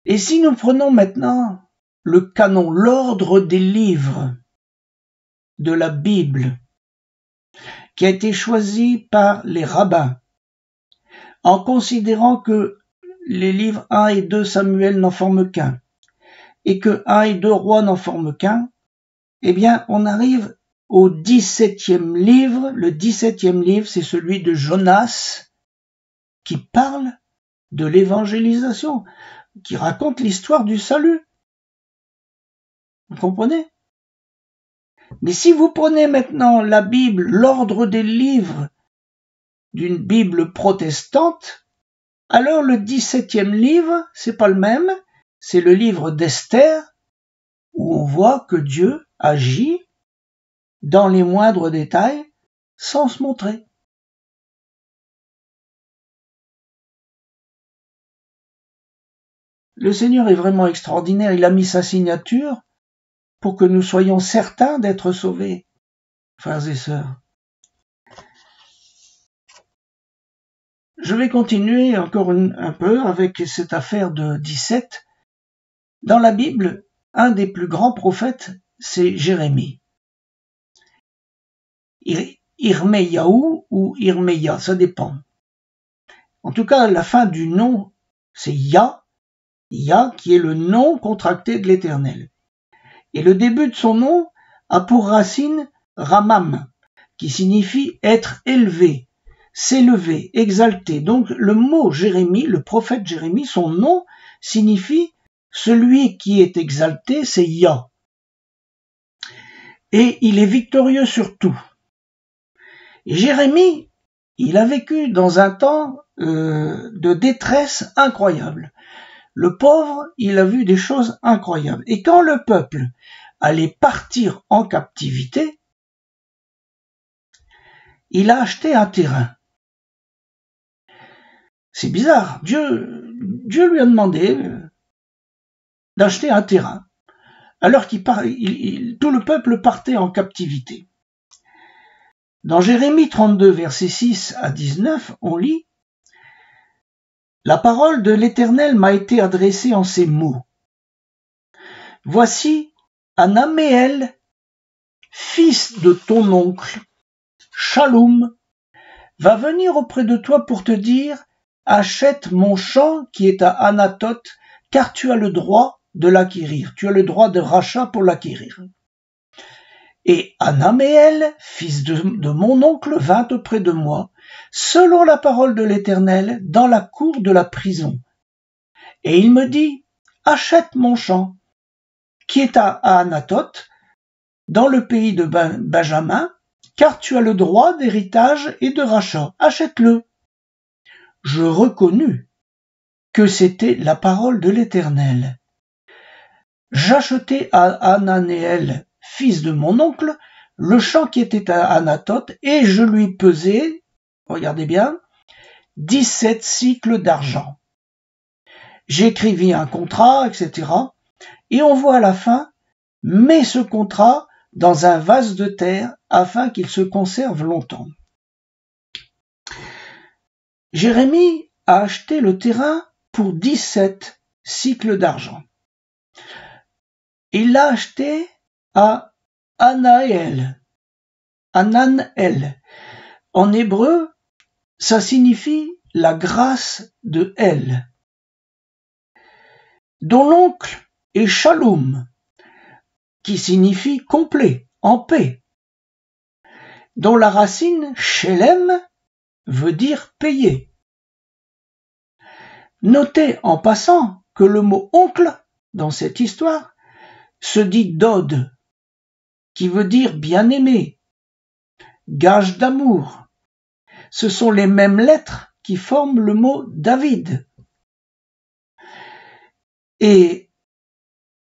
Et si nous prenons maintenant le canon, l'ordre des livres de la Bible, qui a été choisi par les rabbins, en considérant que les livres 1 et 2 Samuel n'en forment qu'un, et que 1 et 2 Rois n'en forment qu'un, eh bien, on arrive au 17e livre. Le 17e livre, c'est celui de Jonas, qui parle de l'évangélisation, qui raconte l'histoire du salut. Vous comprenez? Mais si vous prenez maintenant la Bible, l'ordre des livres d'une Bible protestante, alors le 17e livre, c'est pas le même, c'est le livre d'Esther, où on voit que Dieu agit dans les moindres détails sans se montrer. Le Seigneur est vraiment extraordinaire, il a mis sa signature pour que nous soyons certains d'être sauvés, frères et sœurs. Je vais continuer encore un peu avec cette affaire de 17. Dans la Bible, un des plus grands prophètes, c'est Jérémie. Irmeyahu ou Irmeya, ça dépend. En tout cas, la fin du nom, c'est Yah qui est le nom contracté de l'Éternel. Et le début de son nom a pour racine Ramam, qui signifie être élevé, s'élever, exalté. Donc le mot Jérémie, le prophète Jérémie, son nom signifie celui qui est exalté, c'est Yah. Et il est victorieux sur tout. Et Jérémie, il a vécu dans un temps de détresse incroyable. Le pauvre, il a vu des choses incroyables. Et quand le peuple allait partir en captivité, il a acheté un terrain. C'est bizarre. Dieu lui a demandé d'acheter un terrain, alors tout le peuple partait en captivité. Dans Jérémie 32, versets 6 à 19, on lit « La parole de l'Éternel m'a été adressée en ces mots. Voici Anaméel, fils de ton oncle, Shaloum, va venir auprès de toi pour te dire « Achète mon champ qui est à Anathoth, car tu as le droit de l'acquérir. Tu as le droit de rachat pour l'acquérir. » Et Anaméel, fils de mon oncle, vint auprès de moi, selon la parole de l'Éternel, dans la cour de la prison. Et il me dit, achète mon champ, qui est à Anathoth, dans le pays de Benjamin, car tu as le droit d'héritage et de rachat. Achète-le. Je reconnus que c'était la parole de l'Éternel. J'achetai à Anaméel, fils de mon oncle, le champ qui était à Anathoth, et je lui pesai, regardez bien, 17 cycles d'argent. J'écrivis un contrat, etc. Et on voit à la fin, mets ce contrat dans un vase de terre afin qu'il se conserve longtemps. Jérémie a acheté le terrain pour 17 cycles d'argent. Il l'a acheté à Anaël. Ananel. En hébreu, ça signifie la grâce de El, dont l'oncle est Shaloum, qui signifie complet, en paix, dont la racine Shelem veut dire payer. Notez en passant que le mot oncle, dans cette histoire, se dit Dod, qui veut dire bien-aimé, gage d'amour. Ce sont les mêmes lettres qui forment le mot David. Et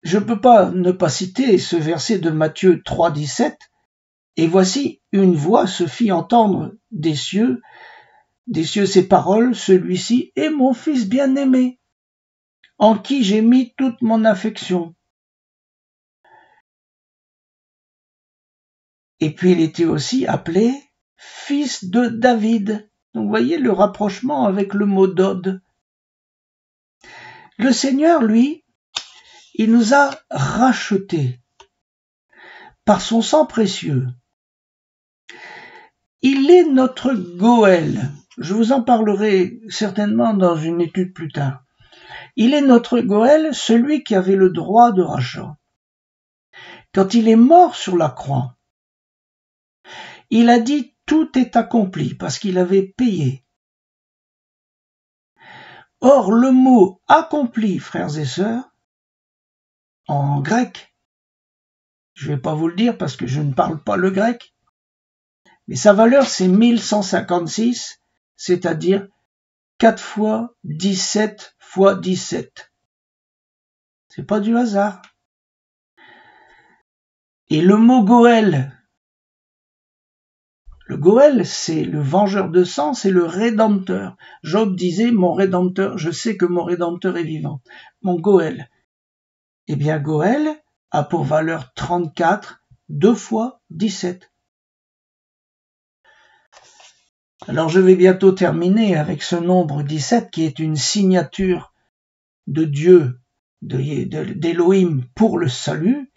je ne peux pas ne pas citer ce verset de Matthieu 3, 17. Et voici, une voix se fit entendre des cieux ces paroles, celui-ci est mon fils bien-aimé, en qui j'ai mis toute mon affection. Et puis il était aussi appelé fils de David. Donc vous voyez le rapprochement avec le mot Dod. Le Seigneur, lui, il nous a rachetés par son sang précieux. Il est notre Goël. Je vous en parlerai certainement dans une étude plus tard. Il est notre Goël, celui qui avait le droit de rachat. Quand il est mort sur la croix, il a dit « tout est accompli » parce qu'il avait payé. Or, le mot « accompli », frères et sœurs, en grec, je ne vais pas vous le dire parce que je ne parle pas le grec, mais sa valeur c'est 1156, c'est-à-dire 4 fois 17 fois 17. C'est pas du hasard. Et le mot Goël, le Goël, c'est le vengeur de sang, c'est le rédempteur. Job disait, mon rédempteur, je sais que mon rédempteur est vivant. Mon Goël. Eh bien, Goël a pour valeur 34, 2 fois 17. Alors, je vais bientôt terminer avec ce nombre 17 qui est une signature de Dieu, d'Élohim pour le salut,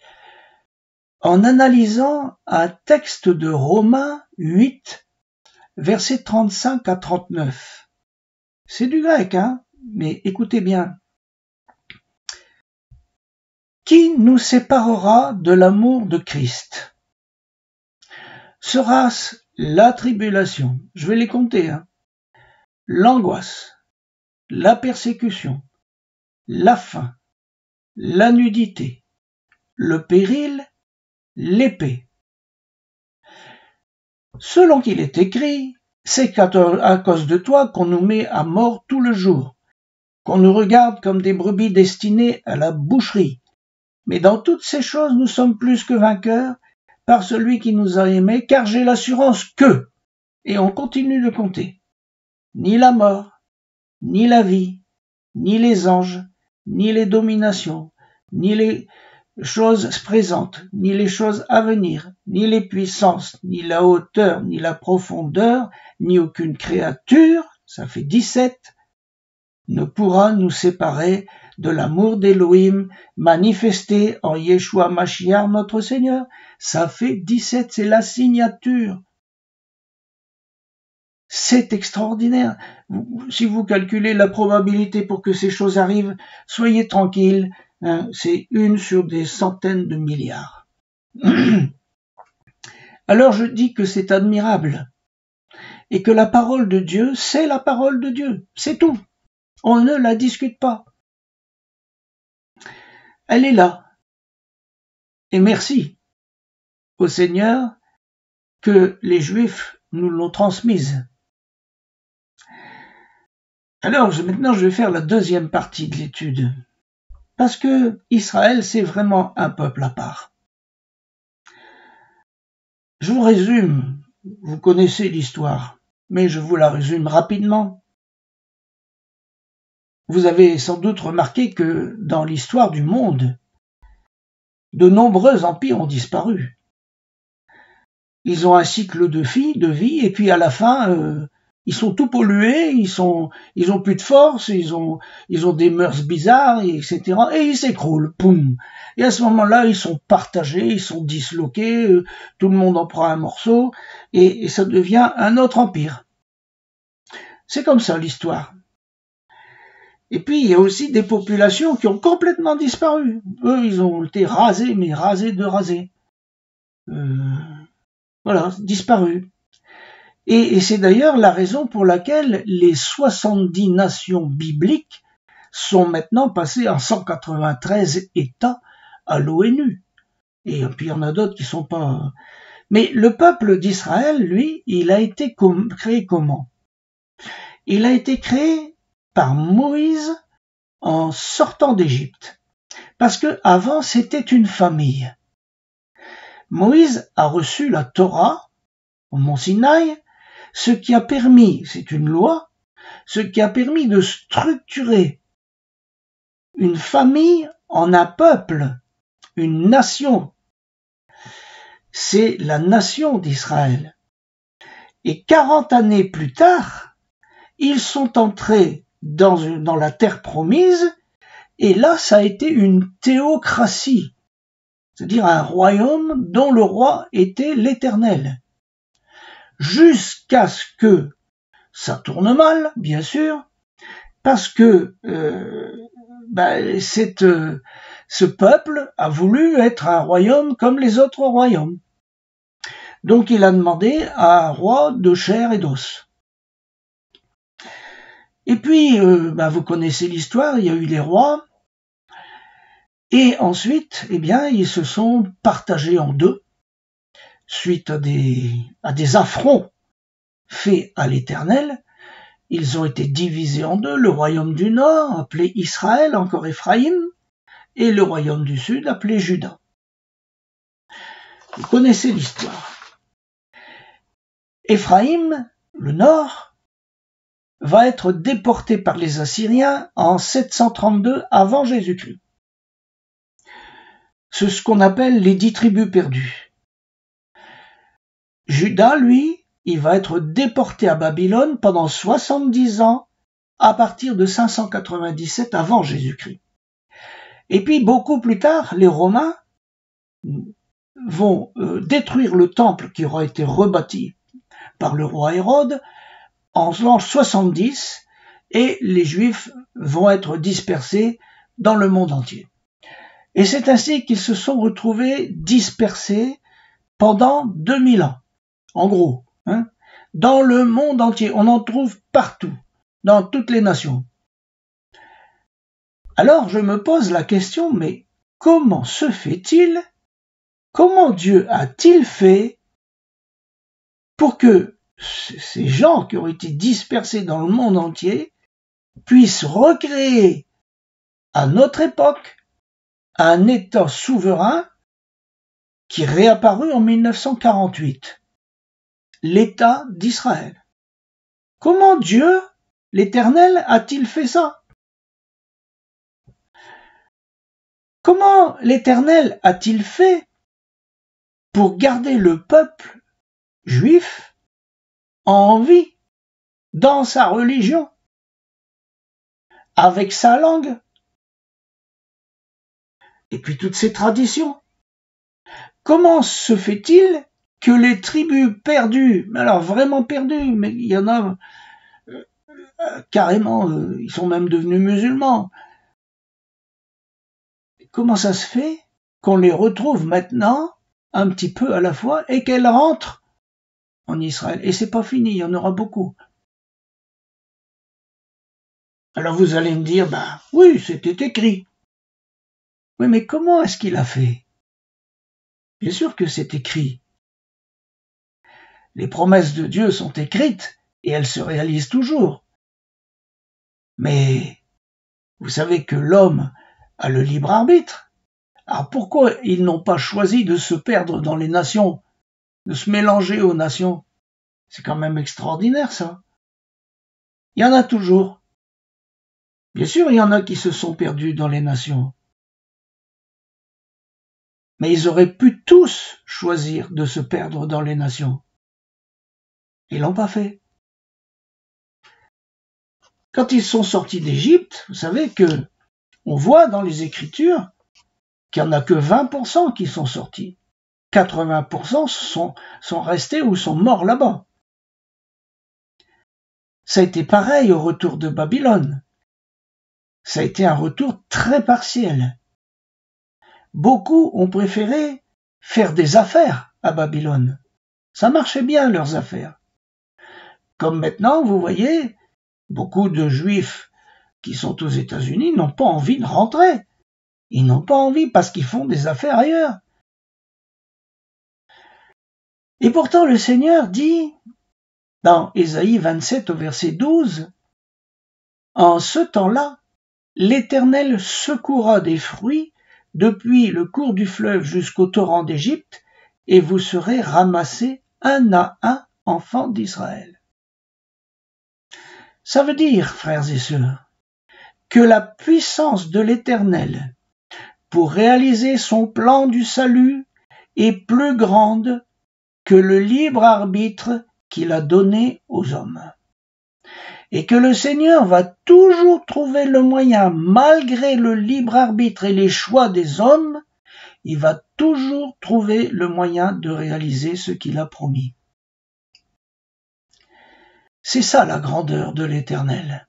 en analysant un texte de Romains 8, versets 35 à 39. C'est du grec, hein, mais écoutez bien. Qui nous séparera de l'amour de Christ? Sera-ce la tribulation? Je vais les compter, hein. L'angoisse, la persécution, la faim, la nudité, le péril, l'épée. Selon qu'il est écrit, c'est à cause de toi qu'on nous met à mort tout le jour, qu'on nous regarde comme des brebis destinées à la boucherie. Mais dans toutes ces choses, nous sommes plus que vainqueurs par celui qui nous a aimés, car j'ai l'assurance que, et on continue de compter, ni la mort, ni la vie, ni les anges, ni les dominations, ni les choses présentes, ni les choses à venir, ni les puissances, ni la hauteur, ni la profondeur, ni aucune créature, ça fait 17, ne pourra nous séparer de l'amour d'Élohim manifesté en Yeshua Mashiach notre Seigneur. Ça fait 17, c'est la signature. C'est extraordinaire. Si vous calculez la probabilité pour que ces choses arrivent, soyez tranquille, hein, c'est 1 sur des centaines de milliards. Alors je dis que c'est admirable et que la parole de Dieu, c'est la parole de Dieu, c'est tout. On ne la discute pas. Elle est là. Et merci au Seigneur que les Juifs nous l'ont transmise. Alors maintenant je vais faire la deuxième partie de l'étude. Parce que Israël, c'est vraiment un peuple à part. Je vous résume, vous connaissez l'histoire, mais je vous la résume rapidement. Vous avez sans doute remarqué que dans l'histoire du monde, de nombreux empires ont disparu. Ils ont un cycle de vie, et puis à la fin, ils sont tout pollués, ils ont plus de force, ils ont des mœurs bizarres, etc. Et ils s'écroulent, poum. Et à ce moment-là, ils sont partagés, ils sont disloqués, tout le monde en prend un morceau, et ça devient un autre empire. C'est comme ça l'histoire. Et puis il y a aussi des populations qui ont complètement disparu. Eux, ils ont été rasés, mais rasés de rasés. Voilà, disparus. Et c'est d'ailleurs la raison pour laquelle les 70 nations bibliques sont maintenant passées en 193 États à l'ONU. Et puis il y en a d'autres qui sont pas... Mais le peuple d'Israël, lui, il a été créé comment? Il a été créé par Moïse en sortant d'Égypte. Parce que avant c'était une famille. Moïse a reçu la Torah au mont Sinaï, ce qui a permis, c'est une loi, ce qui a permis de structurer une famille en un peuple, une nation. c'est la nation d'Israël. Et 40 années plus tard, ils sont entrés dans la terre promise, et là, ça a été une théocratie, c'est-à-dire un royaume dont le roi était l'Éternel. Jusqu'à ce que ça tourne mal, bien sûr, parce que ce peuple a voulu être un royaume comme les autres royaumes. Donc il a demandé à un roi de chair et d'os. Et puis, vous connaissez l'histoire, il y a eu les rois, et ensuite, ils se sont partagés en deux, suite à des affronts faits à l'Éternel. Ils ont été divisés en deux, le royaume du Nord, appelé Israël, encore Éphraïm, et le royaume du Sud, appelé Juda. Vous connaissez l'histoire. Éphraïm, le Nord, va être déporté par les Assyriens en 732 avant Jésus-Christ. C'est ce qu'on appelle les 10 tribus perdues. Juda, lui, il va être déporté à Babylone pendant 70 ans à partir de 597 avant Jésus-Christ. Et puis beaucoup plus tard, les Romains vont détruire le temple qui aura été rebâti par le roi Hérode en l'an 70 et les Juifs vont être dispersés dans le monde entier. Et c'est ainsi qu'ils se sont retrouvés dispersés pendant 2000 ans, en gros, dans le monde entier. On en trouve partout, dans toutes les nations. Alors je me pose la question, mais comment se fait-il, comment Dieu a-t-il fait pour que ces gens qui ont été dispersés dans le monde entier puissent recréer à notre époque un État souverain qui réapparut en 1948, l'État d'Israël. Comment Dieu, l'Éternel, a-t-il fait ça? Comment l'Éternel a-t-il fait pour garder le peuple juif en vie, dans sa religion, avec sa langue, et puis toutes ses traditions? Comment se fait-il que les tribus perdues, alors vraiment perdues, mais il y en a carrément, ils sont même devenus musulmans, comment ça se fait qu'on les retrouve maintenant un petit peu à la fois et qu'elles rentrent en Israël? Et c'est pas fini, il y en aura beaucoup. Alors vous allez me dire, oui, c'était écrit. Oui, mais comment est-ce qu'il a fait? Bien sûr que c'est écrit. Les promesses de Dieu sont écrites et elles se réalisent toujours. Mais vous savez que l'homme a le libre arbitre. Alors pourquoi ils n'ont pas choisi de se perdre dans les nations, de se mélanger aux nations? C'est quand même extraordinaire ça. Il y en a toujours. Bien sûr, il y en a qui se sont perdus dans les nations. Mais ils auraient pu tous choisir de se perdre dans les nations. Ils l'ont pas fait. Quand ils sont sortis d'Égypte, vous savez que on voit dans les Écritures qu'il n'y en a que 20% qui sont sortis. 80% sont restés ou sont morts là-bas. Ça a été pareil au retour de Babylone. Ça a été un retour très partiel. Beaucoup ont préféré faire des affaires à Babylone. Ça marchait bien, leurs affaires. Comme maintenant, vous voyez, beaucoup de Juifs qui sont aux États-Unis n'ont pas envie de rentrer. Ils n'ont pas envie parce qu'ils font des affaires ailleurs. Et pourtant, le Seigneur dit, dans Ésaïe 27 au verset 12, « En ce temps-là, l'Éternel secourra des fruits depuis le cours du fleuve jusqu'au torrent d'Égypte, et vous serez ramassés un à un, enfants d'Israël. » Ça veut dire, frères et sœurs, que la puissance de l'Éternel pour réaliser son plan du salut est plus grande que le libre arbitre qu'il a donné aux hommes. Et que le Seigneur va toujours trouver le moyen, malgré le libre arbitre et les choix des hommes, il va toujours trouver le moyen de réaliser ce qu'il a promis. C'est ça la grandeur de l'Éternel.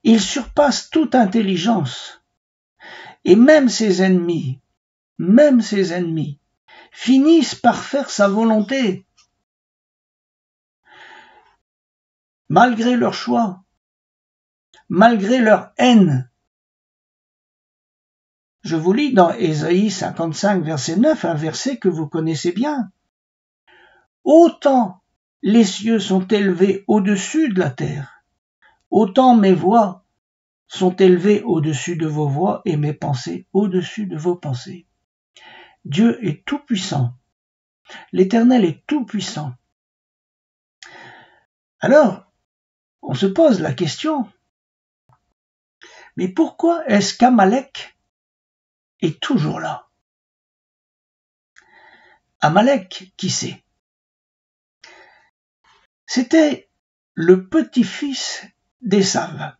Il surpasse toute intelligence. Et même ses ennemis, finissent par faire sa volonté. Malgré leur choix, malgré leur haine. Je vous lis dans Ésaïe 55, verset 9, un verset que vous connaissez bien. Autant les cieux sont élevés au-dessus de la terre, autant mes voix sont élevées au-dessus de vos voix et mes pensées au-dessus de vos pensées. Dieu est tout-puissant. L'Éternel est tout-puissant. Alors, on se pose la question, mais pourquoi est-ce qu'Amalek est toujours là? Amalek, qui c'est? C'était le petit-fils d'Ésav.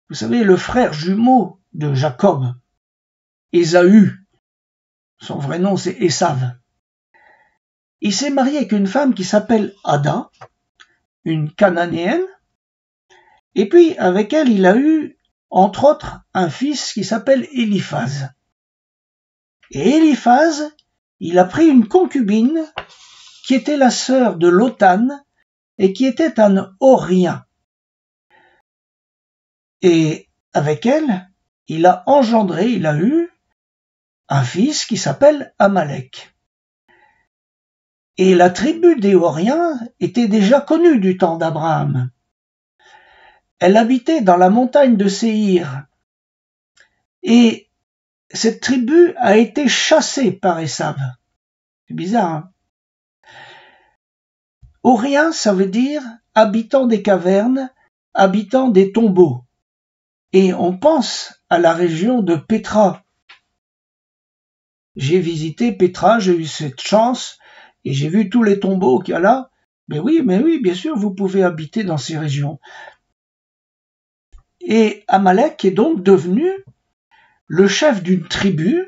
Vous savez, le frère jumeau de Jacob, Ésaü. Son vrai nom, c'est Ésav. Il s'est marié avec une femme qui s'appelle Ada, une Cananéenne, et puis avec elle, il a eu, entre autres, un fils qui s'appelle Éliphaz. Et Éliphaz, il a pris une concubine qui était la sœur de Lotan et qui était un Horien. Et avec elle, il a eu un fils qui s'appelle Amalek. Et la tribu des Horiens était déjà connue du temps d'Abraham. Elle habitait dans la montagne de Séhir. Et cette tribu a été chassée par Ésav. C'est bizarre, hein? Horien, ça veut dire habitant des cavernes, habitant des tombeaux. Et on pense à la région de Pétra. J'ai visité Pétra, j'ai eu cette chance, et j'ai vu tous les tombeaux qu'il y a là. Mais oui, bien sûr, vous pouvez habiter dans ces régions. Et Amalek est donc devenu le chef d'une tribu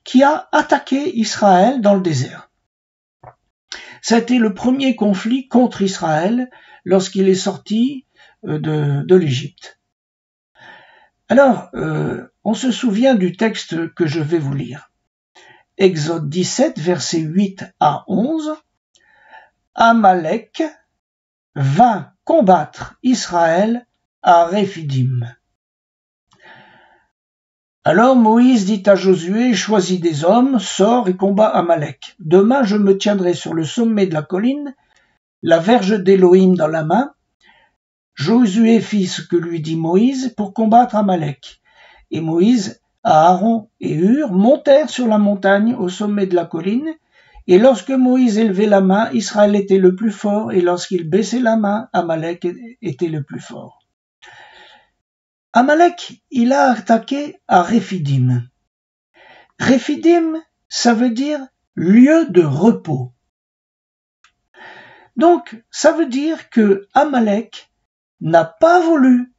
qui a attaqué Israël dans le désert. Ça a été le premier conflit contre Israël lorsqu'il est sorti de l'Égypte. Alors, on se souvient du texte que je vais vous lire. Exode 17, versets 8 à 11. Amalek vint combattre Israël à Réphidim. Alors Moïse dit à Josué, choisis des hommes, sors et combat Amalek. Demain je me tiendrai sur le sommet de la colline, la verge d'Élohim dans la main. Josué fit ce que lui dit Moïse pour combattre Amalek. Et Moïse, Aaron et Hur montèrent sur la montagne au sommet de la colline, et lorsque Moïse élevait la main, Israël était le plus fort, et lorsqu'il baissait la main, Amalek était le plus fort. Amalek, il a attaqué à Réphidim. Réphidim, ça veut dire lieu de repos. Donc, ça veut dire que Amalek n'a pas voulu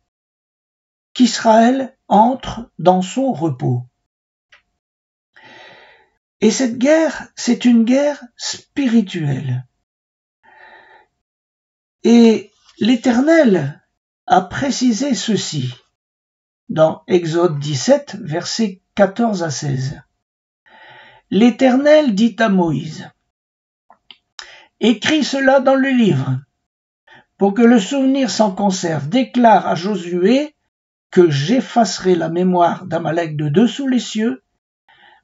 qu'Israël entre dans son repos. Et cette guerre, c'est une guerre spirituelle. Et l'Éternel a précisé ceci dans Exode 17, versets 14 à 16. L'Éternel dit à Moïse, « Écris cela dans le livre, pour que le souvenir s'en conserve. Déclare à Josué que j'effacerai la mémoire d'Amalek de dessous les cieux. »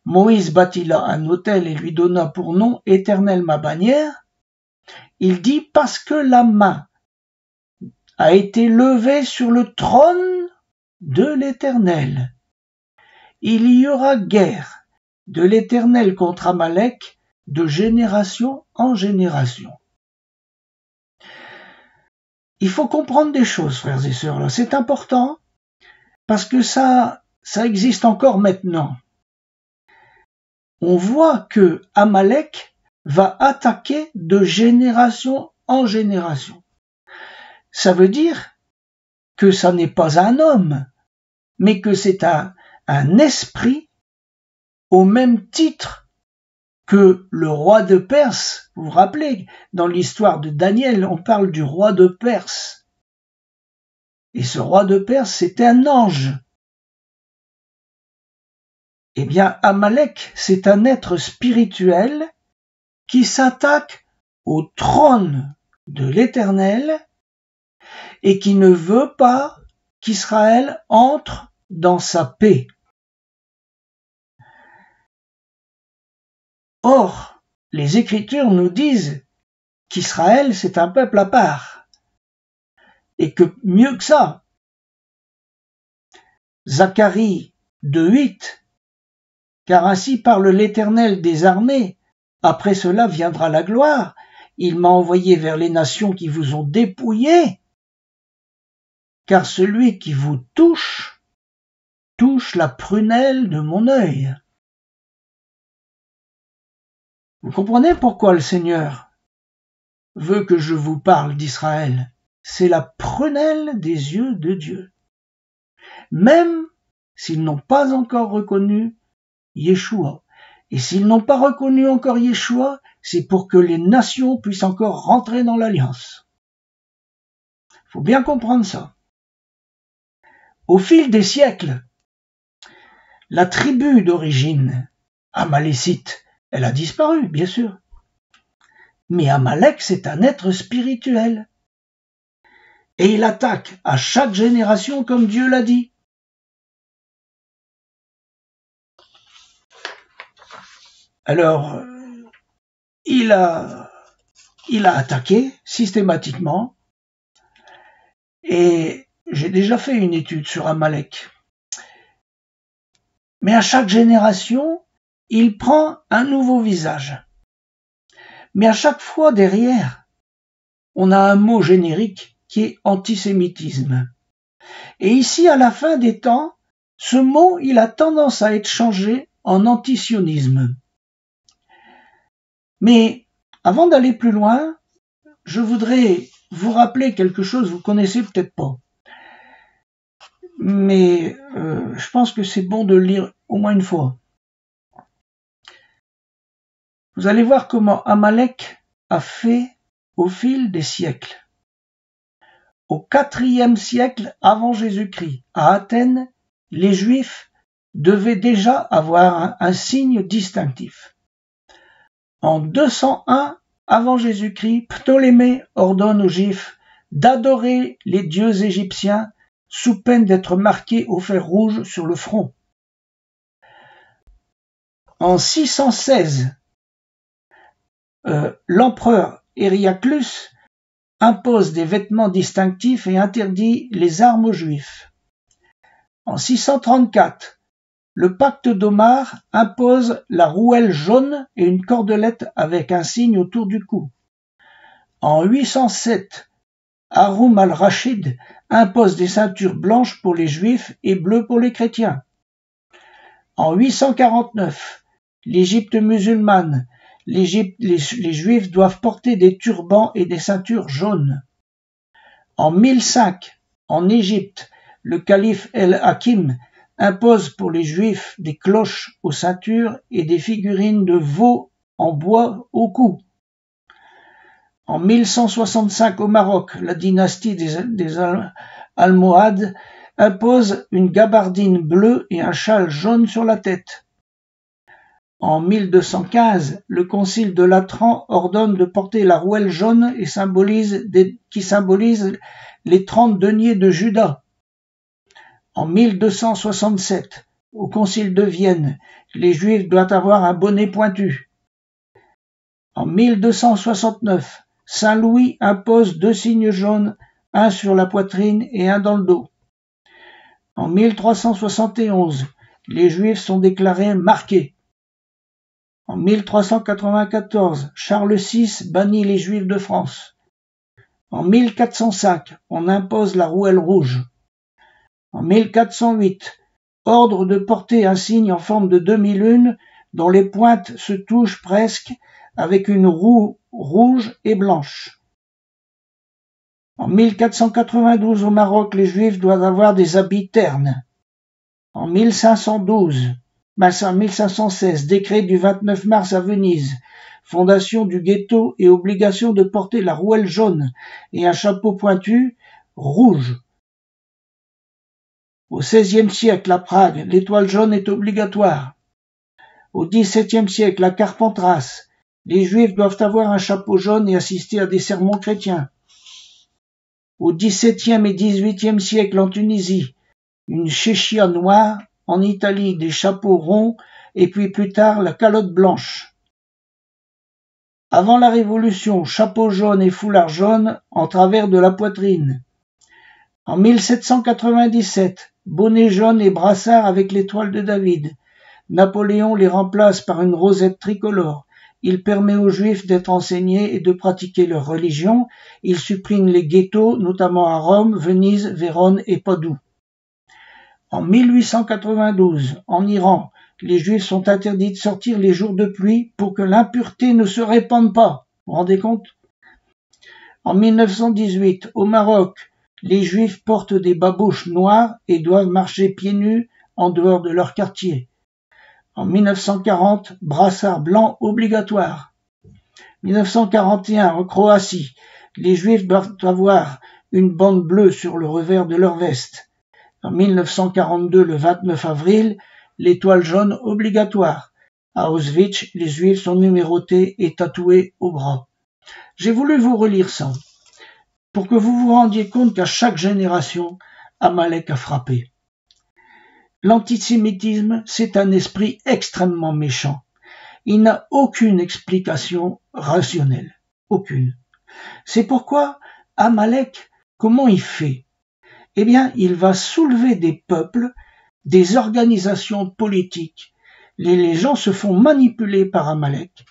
Moïse bâtit là un autel et lui donna pour nom Éternel ma bannière. Il dit, parce que la main a été levée sur le trône de l'Éternel. Il y aura guerre de l'Éternel contre Amalek de génération en génération. Il faut comprendre des choses, frères et sœurs, là. C'est important parce que ça existe encore maintenant. on voit que Amalek va attaquer de génération en génération. Ça veut dire que ça n'est pas un homme, mais que c'est un esprit au même titre que le roi de Perse. Vous vous rappelez, dans l'histoire de Daniel, on parle du roi de Perse. Et ce roi de Perse, c'était un ange. Eh bien, Amalek, c'est un être spirituel qui s'attaque au trône de l'Éternel et qui ne veut pas qu'Israël entre dans sa paix. Or, les Écritures nous disent qu'Israël, c'est un peuple à part. Et que mieux que ça, Zacharie 2:8, car ainsi parle l'Éternel des armées, après cela viendra la gloire, il m'a envoyé vers les nations qui vous ont dépouillés, car celui qui vous touche, touche la prunelle de mon œil. Vous comprenez pourquoi le Seigneur veut que je vous parle d'Israël? C'est la prunelle des yeux de Dieu. Même s'ils n'ont pas encore reconnu Yeshua. Et s'ils n'ont pas reconnu encore Yeshua, c'est pour que les nations puissent encore rentrer dans l'alliance. Il faut bien comprendre ça. Au fil des siècles, la tribu d'origine amalécite, elle a disparu, bien sûr. Mais Amalek, c'est un être spirituel. Et il attaque à chaque génération comme Dieu l'a dit. Alors, il a attaqué systématiquement. Et j'ai déjà fait une étude sur Amalek. Mais à chaque génération, il prend un nouveau visage. Mais à chaque fois derrière, on a un mot générique qui est antisémitisme. Et ici, à la fin des temps, ce mot, il a tendance à être changé en antisionisme. Mais avant d'aller plus loin, je voudrais vous rappeler quelque chose que vous connaissez peut-être pas. Mais je pense que c'est bon de le lire au moins une fois. Vous allez voir comment Amalek a fait au fil des siècles. Au IVe siècle avant Jésus-Christ, à Athènes, les Juifs devaient déjà avoir un signe distinctif. En 201 avant Jésus-Christ, Ptolémée ordonne aux Juifs d'adorer les dieux égyptiens sous peine d'être marqués au fer rouge sur le front. En 616, l'empereur Hériaclus impose des vêtements distinctifs et interdit les armes aux Juifs. En 634, le pacte d'Omar impose la rouelle jaune et une cordelette avec un signe autour du cou. En 807, Haroun al-Rachid impose des ceintures blanches pour les Juifs et bleues pour les chrétiens. En 849, l'Égypte musulmane, les Juifs doivent porter des turbans et des ceintures jaunes. En 1005, en Égypte, le calife el-Hakim impose pour les Juifs des cloches aux ceintures et des figurines de veaux en bois au cou. En 1165 au Maroc, la dynastie des Almohades impose une gabardine bleue et un châle jaune sur la tête. En 1215, le concile de Latran ordonne de porter la rouelle jaune et qui symbolise les 30 deniers de Juda. En 1267, au concile de Vienne, les Juifs doivent avoir un bonnet pointu. En 1269, Saint Louis impose 2 signes jaunes, un sur la poitrine et un dans le dos. En 1371, les Juifs sont déclarés marqués. En 1394, Charles VI bannit les Juifs de France. En 1405, on impose la rouelle rouge. En 1408, ordre de porter un signe en forme de demi-lune dont les pointes se touchent presque, avec une roue rouge et blanche. En 1492 au Maroc, les Juifs doivent avoir des habits ternes. En 1516, décret du 29 mars à Venise, fondation du ghetto et obligation de porter la rouelle jaune et un chapeau pointu rouge. Au XVIe siècle, à Prague, l'étoile jaune est obligatoire. Au XVIIe siècle, à Carpentras, les Juifs doivent avoir un chapeau jaune et assister à des sermons chrétiens. Au XVIIe et XVIIIe siècle, en Tunisie, une chéchia noire, en Italie, des chapeaux ronds, et puis plus tard, la calotte blanche. Avant la Révolution, chapeau jaune et foulard jaune en travers de la poitrine. En 1797, bonnet jaune et brassard avec l'étoile de David. Napoléon les remplace par une rosette tricolore. Il permet aux Juifs d'être enseignés et de pratiquer leur religion. Il supprime les ghettos, notamment à Rome, Venise, Vérone et Padoue. En 1892, en Iran, les Juifs sont interdits de sortir les jours de pluie pour que l'impureté ne se répande pas. Vous vous rendez compte? En 1918, au Maroc, les Juifs portent des babouches noires et doivent marcher pieds nus en dehors de leur quartier. En 1940, brassard blanc obligatoire. 1941, en Croatie, les Juifs doivent avoir une bande bleue sur le revers de leur veste. En 1942, le 29 avril, l'étoile jaune obligatoire. À Auschwitz, les Juifs sont numérotés et tatoués au bras. J'ai voulu vous relire ça, pour que vous vous rendiez compte qu'à chaque génération, Amalek a frappé. L'antisémitisme, c'est un esprit extrêmement méchant. Il n'a aucune explication rationnelle. Aucune. C'est pourquoi Amalek, comment il fait? Eh bien, il va soulever des peuples, des organisations politiques. Les gens se font manipuler par Amalek,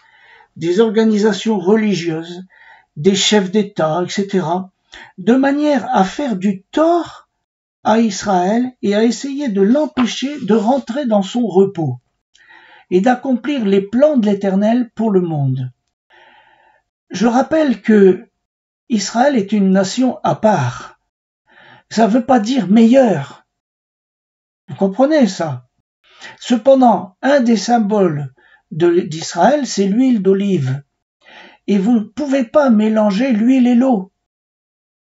des organisations religieuses, des chefs d'État, etc., de manière à faire du tort à Israël et à essayer de l'empêcher de rentrer dans son repos et d'accomplir les plans de l'Éternel pour le monde. Je rappelle que Israël est une nation à part. Ça ne veut pas dire meilleure. Vous comprenez ça? Cependant, un des symboles d'Israël, c'est l'huile d'olive. Et vous ne pouvez pas mélanger l'huile et l'eau.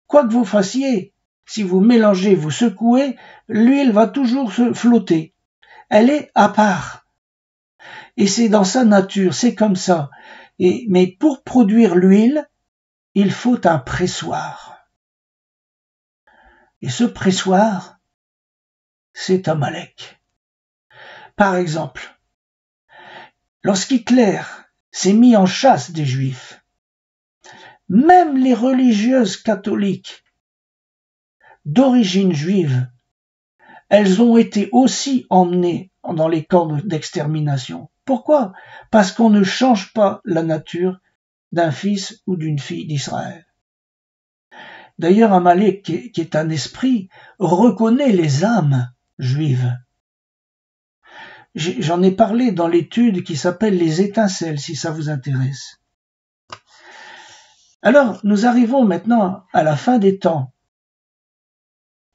Quoi que vous fassiez, si vous mélangez, vous secouez, l'huile va toujours se flotter. Elle est à part. Et c'est dans sa nature, c'est comme ça. Mais pour produire l'huile, il faut un pressoir. Et ce pressoir, c'est Amalek. Par exemple, lorsqu'Hitler s'est mis en chasse des Juifs, même les religieuses catholiques d'origine juive, elles ont été aussi emmenées dans les camps d'extermination. Pourquoi? Parce qu'on ne change pas la nature d'un fils ou d'une fille d'Israël. D'ailleurs, Amalek, qui est un esprit, reconnaît les âmes juives. J'en ai parlé dans l'étude qui s'appelle les étincelles, si ça vous intéresse. Alors, nous arrivons maintenant à la fin des temps.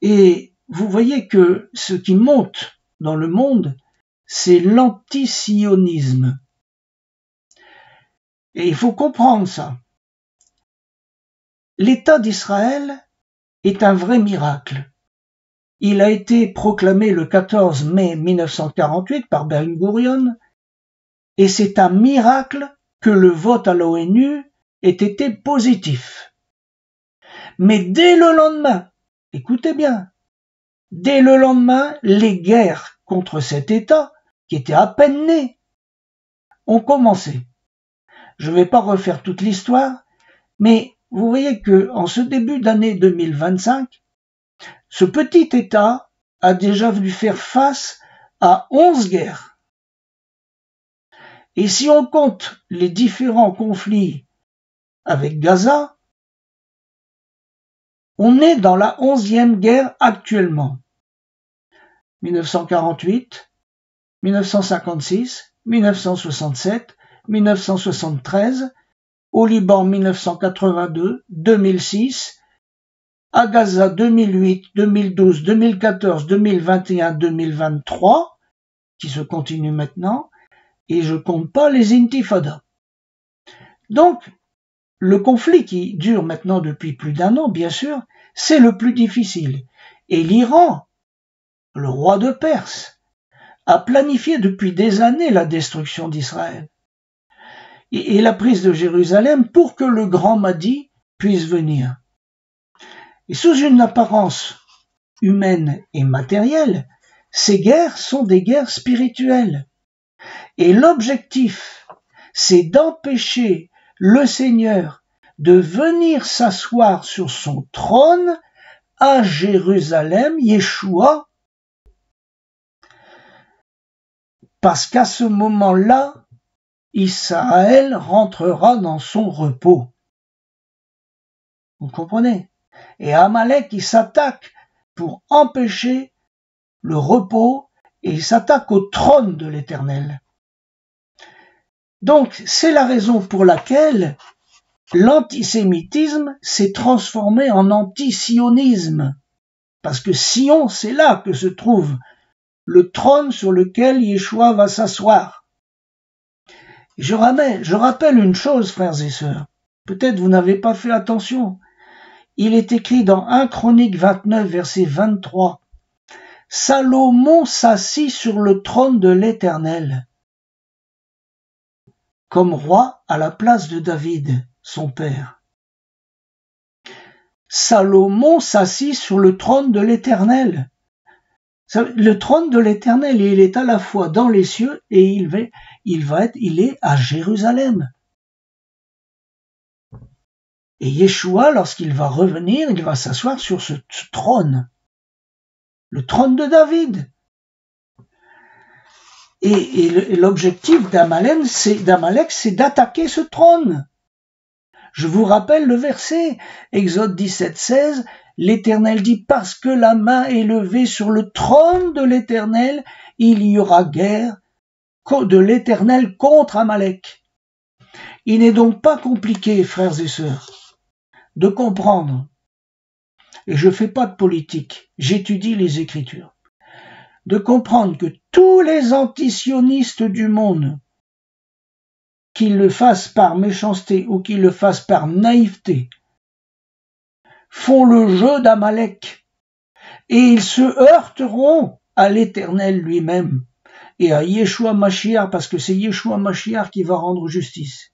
Et vous voyez que ce qui monte dans le monde, c'est l'antisionisme. Et il faut comprendre ça. L'État d'Israël est un vrai miracle. Il a été proclamé le 14 mai 1948 par Ben Gurion, et c'est un miracle que le vote à l'ONU ait été positif. Mais dès le lendemain, écoutez bien, dès le lendemain, les guerres contre cet État, qui était à peine né, ont commencé. Je ne vais pas refaire toute l'histoire, mais vous voyez que en ce début d'année 2025, ce petit État a déjà dû faire face à 11 guerres. Et si on compte les différents conflits avec Gaza, on est dans la 11e guerre actuellement. 1948, 1956, 1967, 1973, au Liban 1982, 2006, à Gaza 2008, 2012, 2014, 2021, 2023, qui se continue maintenant, et je compte pas les intifadas. Donc, le conflit qui dure maintenant depuis plus d'un an, bien sûr, c'est le plus difficile. Et l'Iran, le roi de Perse, a planifié depuis des années la destruction d'Israël et la prise de Jérusalem pour que le grand Mahdi puisse venir. Et sous une apparence humaine et matérielle, ces guerres sont des guerres spirituelles. Et l'objectif, c'est d'empêcher le Seigneur de venir s'asseoir sur son trône à Jérusalem, Yeshua, parce qu'à ce moment-là, Israël rentrera dans son repos. Vous comprenez? Et Amalek, il s'attaque pour empêcher le repos et il s'attaque au trône de l'Éternel. Donc, c'est la raison pour laquelle l'antisémitisme s'est transformé en antisionisme. Parce que Sion, c'est là que se trouve le trône sur lequel Yeshua va s'asseoir. Je rappelle une chose, frères et sœurs. Peut-être vous n'avez pas fait attention. Il est écrit dans 1 Chronique 29, verset 23. Salomon s'assit sur le trône de l'Éternel, comme roi à la place de David, son père. Salomon s'assit sur le trône de l'Éternel. Le trône de l'Éternel, il est à la fois dans les cieux et il est à Jérusalem. Et Yeshua, lorsqu'il va revenir, il va s'asseoir sur ce trône. Le trône de David. Et l'objectif d'Amalek, c'est d'attaquer ce trône. Je vous rappelle le verset, Exode 17, 16, l'Éternel dit, parce que la main est levée sur le trône de l'Éternel, il y aura guerre de l'Éternel contre Amalek. Il n'est donc pas compliqué, frères et sœurs, de comprendre, et je fais pas de politique, j'étudie les Écritures, de comprendre que tous les antisionistes du monde, qu'ils le fassent par méchanceté ou qu'ils le fassent par naïveté, font le jeu d'Amalek et ils se heurteront à l'Éternel lui-même et à Yeshua Mashiach, parce que c'est Yeshua Mashiach qui va rendre justice.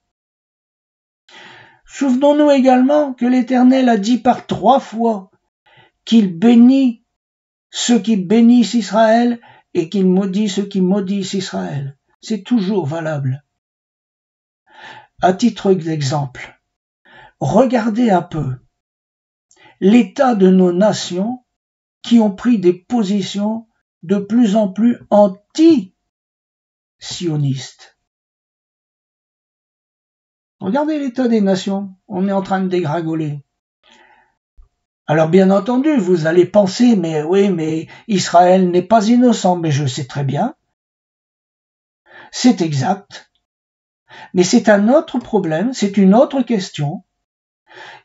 Souvenons-nous également que l'Éternel a dit par 3 fois qu'il bénit ceux qui bénissent Israël et qu'il maudit ceux qui maudissent Israël. C'est toujours valable. À titre d'exemple, regardez un peu l'état de nos nations qui ont pris des positions de plus en plus anti-sionistes. Regardez l'état des nations, on est en train de dégringoler. Alors bien entendu, vous allez penser, mais oui, mais Israël n'est pas innocent, mais je sais très bien. C'est exact. Mais c'est un autre problème, c'est une autre question,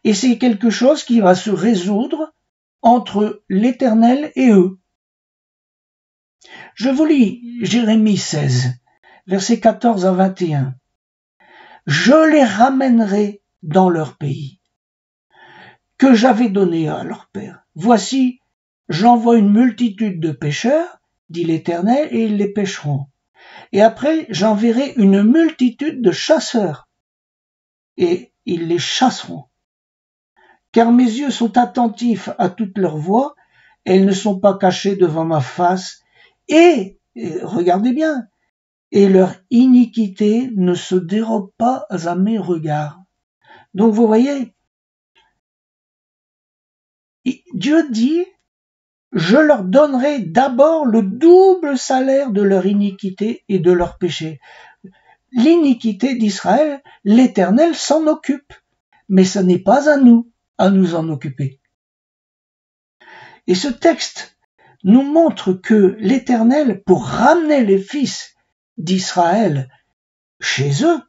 et c'est quelque chose qui va se résoudre entre l'Éternel et eux. Je vous lis Jérémie 16, versets 14 à 21. Je les ramènerai dans leur pays, que j'avais donné à leur père. Voici, j'envoie une multitude de pêcheurs, dit l'Éternel, et ils les pêcheront. Et après, j'enverrai une multitude de chasseurs, et ils les chasseront. Car mes yeux sont attentifs à toutes leurs voix, elles ne sont pas cachées devant ma face, et regardez bien, et leur iniquité ne se dérobe pas à mes regards. Donc vous voyez, Dieu dit, je leur donnerai d'abord le double salaire de leur iniquité et de leur péché. L'iniquité d'Israël, l'Éternel s'en occupe, mais ce n'est pas à nous en occuper. Et ce texte nous montre que l'Éternel, pour ramener les fils d'Israël chez eux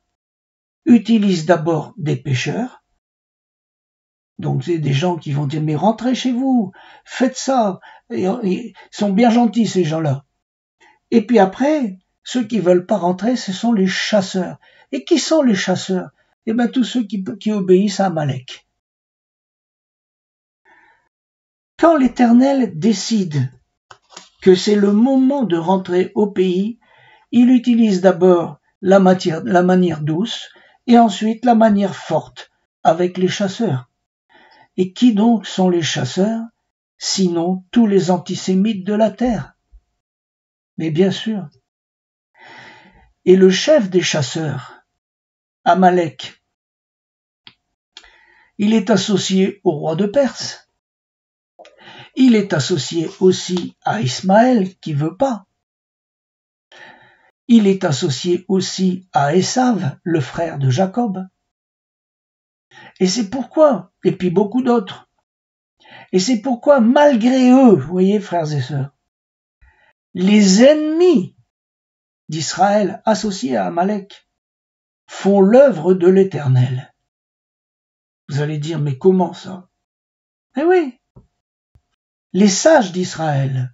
utilisent d'abord des pêcheurs. Donc c'est des gens qui vont dire mais rentrez chez vous, faites ça. Ils sont bien gentils ces gens-là. Et puis après, ceux qui veulent pas rentrer, ce sont les chasseurs. Et qui sont les chasseurs? Eh bien tous ceux qui obéissent à Amalek. Quand l'Éternel décide que c'est le moment de rentrer au pays, il utilise d'abord la manière douce et ensuite la manière forte avec les chasseurs. Et qui donc sont les chasseurs, sinon tous les antisémites de la terre? Mais bien sûr. Et le chef des chasseurs, Amalek, il est associé au roi de Perse. Il est associé aussi à Ismaël qui veut pas. Il est associé aussi à Esav, le frère de Jacob. Et c'est pourquoi, et puis beaucoup d'autres, et c'est pourquoi malgré eux, vous voyez frères et sœurs, les ennemis d'Israël associés à Amalek font l'œuvre de l'Éternel. Vous allez dire, mais comment ça? Eh oui, les sages d'Israël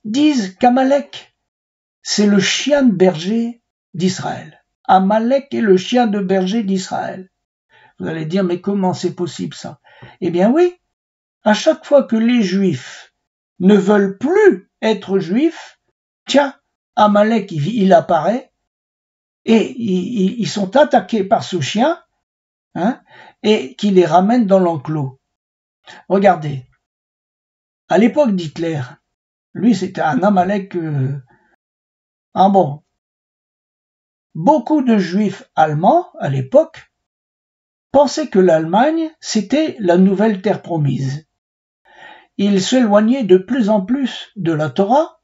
disent qu'Amalek, c'est le chien de berger d'Israël. Amalek est le chien de berger d'Israël. Vous allez dire, mais comment c'est possible ça? Eh bien oui, à chaque fois que les Juifs ne veulent plus être Juifs, tiens, Amalek, il apparaît, et ils sont attaqués par ce chien, et qui les ramène dans l'enclos. Regardez, à l'époque d'Hitler, lui c'était un Amalek, beaucoup de Juifs allemands à l'époque pensaient que l'Allemagne c'était la nouvelle terre promise. Ils s'éloignaient de plus en plus de la Torah.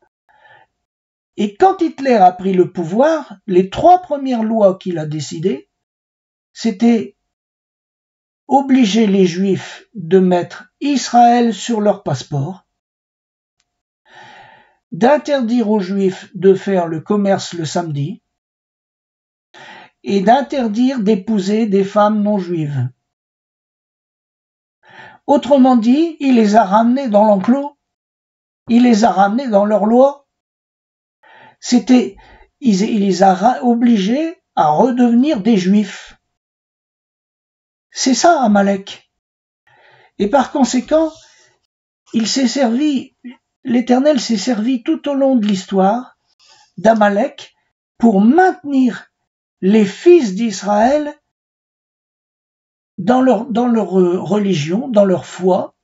Et quand Hitler a pris le pouvoir, les 3 premières lois qu'il a décidées, c'était obliger les Juifs de mettre Israël sur leur passeport, d'interdire aux Juifs de faire le commerce le samedi, et d'interdire d'épouser des femmes non juives. Autrement dit, il les a ramenés dans l'enclos, il les a ramenés dans leur loi. Il les a obligés à redevenir des Juifs. C'est ça, Amalek. Et par conséquent, l'Éternel s'est servi tout au long de l'histoire d'Amalek pour maintenir les fils d'Israël dans leur religion, dans leur foi,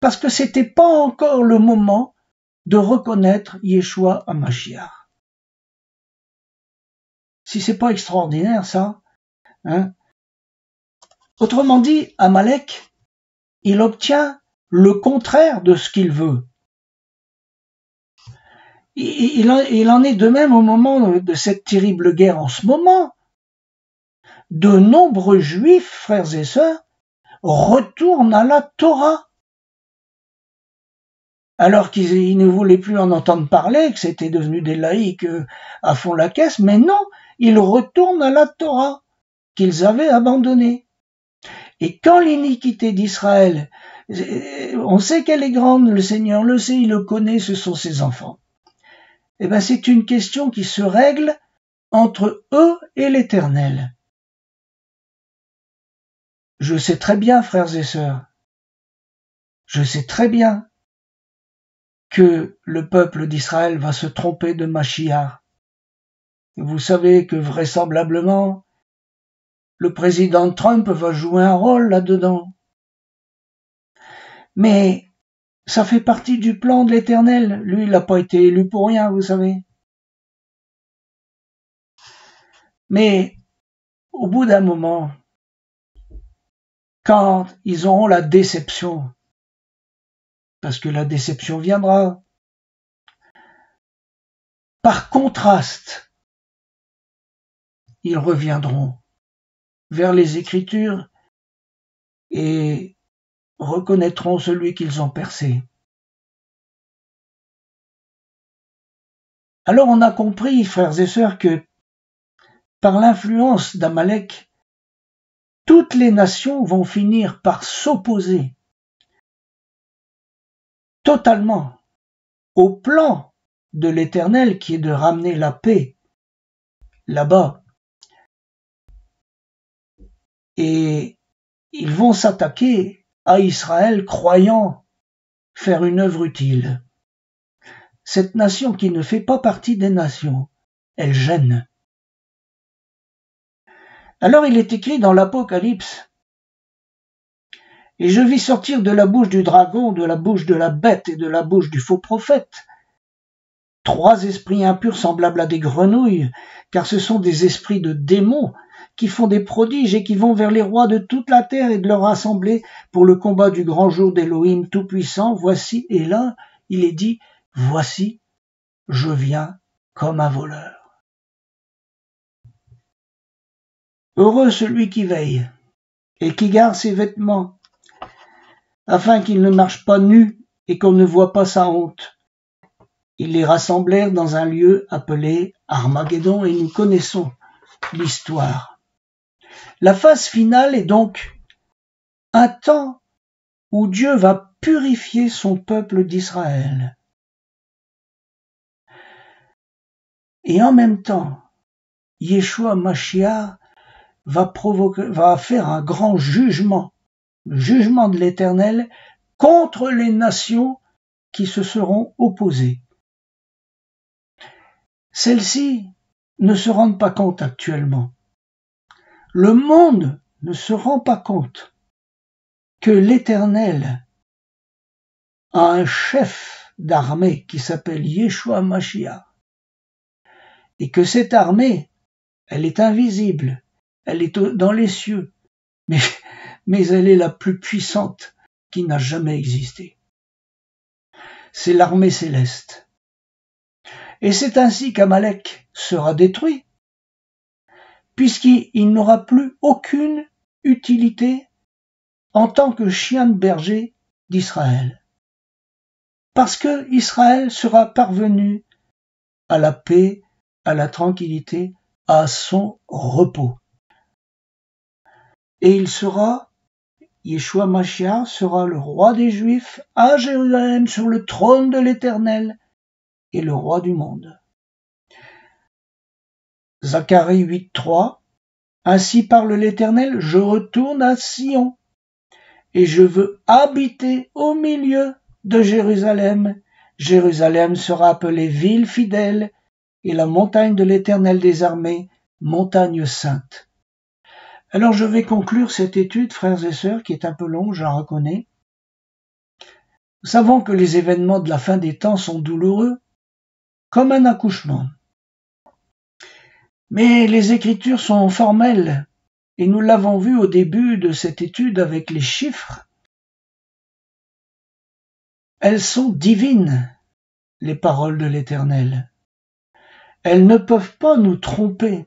parce que c'était pas encore le moment de reconnaître Yeshua HaMashiach. Si c'est pas extraordinaire, ça, Autrement dit, Amalek, il obtient le contraire de ce qu'il veut. Il en est de même au moment de cette terrible guerre en ce moment. De nombreux juifs, frères et sœurs, retournent à la Torah. Alors qu'ils ne voulaient plus en entendre parler, que c'était devenu des laïcs à fond la caisse, mais non, ils retournent à la Torah qu'ils avaient abandonnée. Et quand l'iniquité d'Israël, on sait qu'elle est grande, le Seigneur le sait, il le connaît, ce sont ses enfants. Eh bien, c'est une question qui se règle entre eux et l'Éternel. Je sais très bien, frères et sœurs, je sais très bien que le peuple d'Israël va se tromper de Mashiach. Vous savez que vraisemblablement, le président Trump va jouer un rôle là-dedans. Mais ça fait partie du plan de l'Éternel. Lui, il n'a pas été élu pour rien, vous savez. Mais au bout d'un moment, quand ils auront la déception, parce que la déception viendra, par contraste, ils reviendront vers les Écritures et reconnaîtront celui qu'ils ont percé. Alors on a compris, frères et sœurs, que par l'influence d'Amalek, toutes les nations vont finir par s'opposer totalement au plan de l'Éternel qui est de ramener la paix là-bas. Et ils vont s'attaquer à Israël croyant faire une œuvre utile. Cette nation qui ne fait pas partie des nations, elle gêne. Alors il est écrit dans l'Apocalypse: et je vis sortir de la bouche du dragon, de la bouche de la bête et de la bouche du faux prophète 3 esprits impurs semblables à des grenouilles, car ce sont des esprits de démons qui font des prodiges et qui vont vers les rois de toute la terre et de leur rassembler pour le combat du grand jour d'Élohim Tout-Puissant. Voici, et là, il est dit, voici, je viens comme un voleur. Heureux celui qui veille et qui garde ses vêtements, afin qu'il ne marche pas nu et qu'on ne voit pas sa honte. Ils les rassemblèrent dans un lieu appelé Armageddon, et nous connaissons l'histoire. La phase finale est donc un temps où Dieu va purifier son peuple d'Israël. Et en même temps, Yeshua Mashiach va faire un grand jugement, le jugement de l'Éternel contre les nations qui se seront opposées. Celles-ci ne se rendent pas compte actuellement. Le monde ne se rend pas compte que l'Éternel a un chef d'armée qui s'appelle Yeshua Mashiach, et que cette armée, elle est invisible, elle est dans les cieux, mais elle est la plus puissante qui n'a jamais existé. C'est l'armée céleste. Et c'est ainsi qu'Amalek sera détruit, puisqu'il n'aura plus aucune utilité en tant que chien de berger d'Israël. Parce que Israël sera parvenu à la paix, à la tranquillité, à son repos. Et Yeshua Mashiach sera le roi des Juifs à Jérusalem sur le trône de l'Éternel et le roi du monde. Zacharie 8.3 « Ainsi parle l'Éternel, je retourne à Sion, et je veux habiter au milieu de Jérusalem. Jérusalem sera appelée ville fidèle, et la montagne de l'Éternel des armées, montagne sainte. » Alors je vais conclure cette étude, frères et sœurs, qui est un peu longue, j'en reconnais. Nous savons que les événements de la fin des temps sont douloureux, comme un accouchement. Mais les Écritures sont formelles, et nous l'avons vu au début de cette étude avec les chiffres. Elles sont divines, les paroles de l'Éternel. Elles ne peuvent pas nous tromper.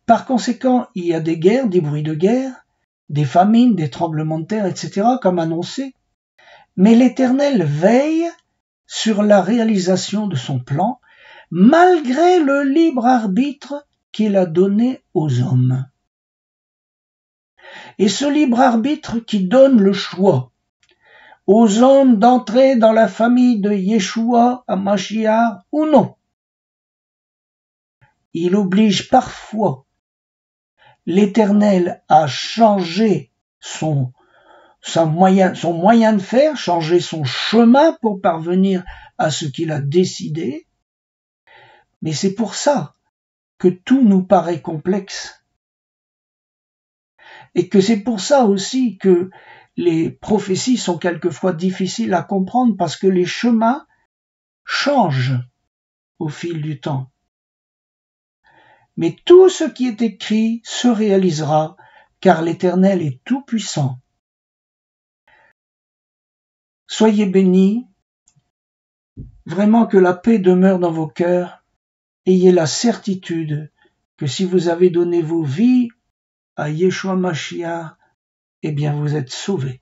Par conséquent, il y a des guerres, des bruits de guerre, des famines, des tremblements de terre, etc., comme annoncé. Mais l'Éternel veille sur la réalisation de son plan, malgré le libre arbitre qu'il a donné aux hommes. Et ce libre arbitre qui donne le choix aux hommes d'entrer dans la famille de Yeshua à Mashiach ou non, il oblige parfois l'Éternel à changer son moyen de faire, changer son chemin pour parvenir à ce qu'il a décidé. Mais c'est pour ça que tout nous paraît complexe. Et que c'est pour ça aussi que les prophéties sont quelquefois difficiles à comprendre, parce que les chemins changent au fil du temps. Mais tout ce qui est écrit se réalisera, car l'Éternel est tout-puissant. Soyez bénis, vraiment que la paix demeure dans vos cœurs. Ayez la certitude que si vous avez donné vos vies à Yeshua Mashiach, eh bien vous êtes sauvés.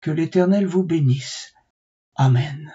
Que l'Éternel vous bénisse. Amen.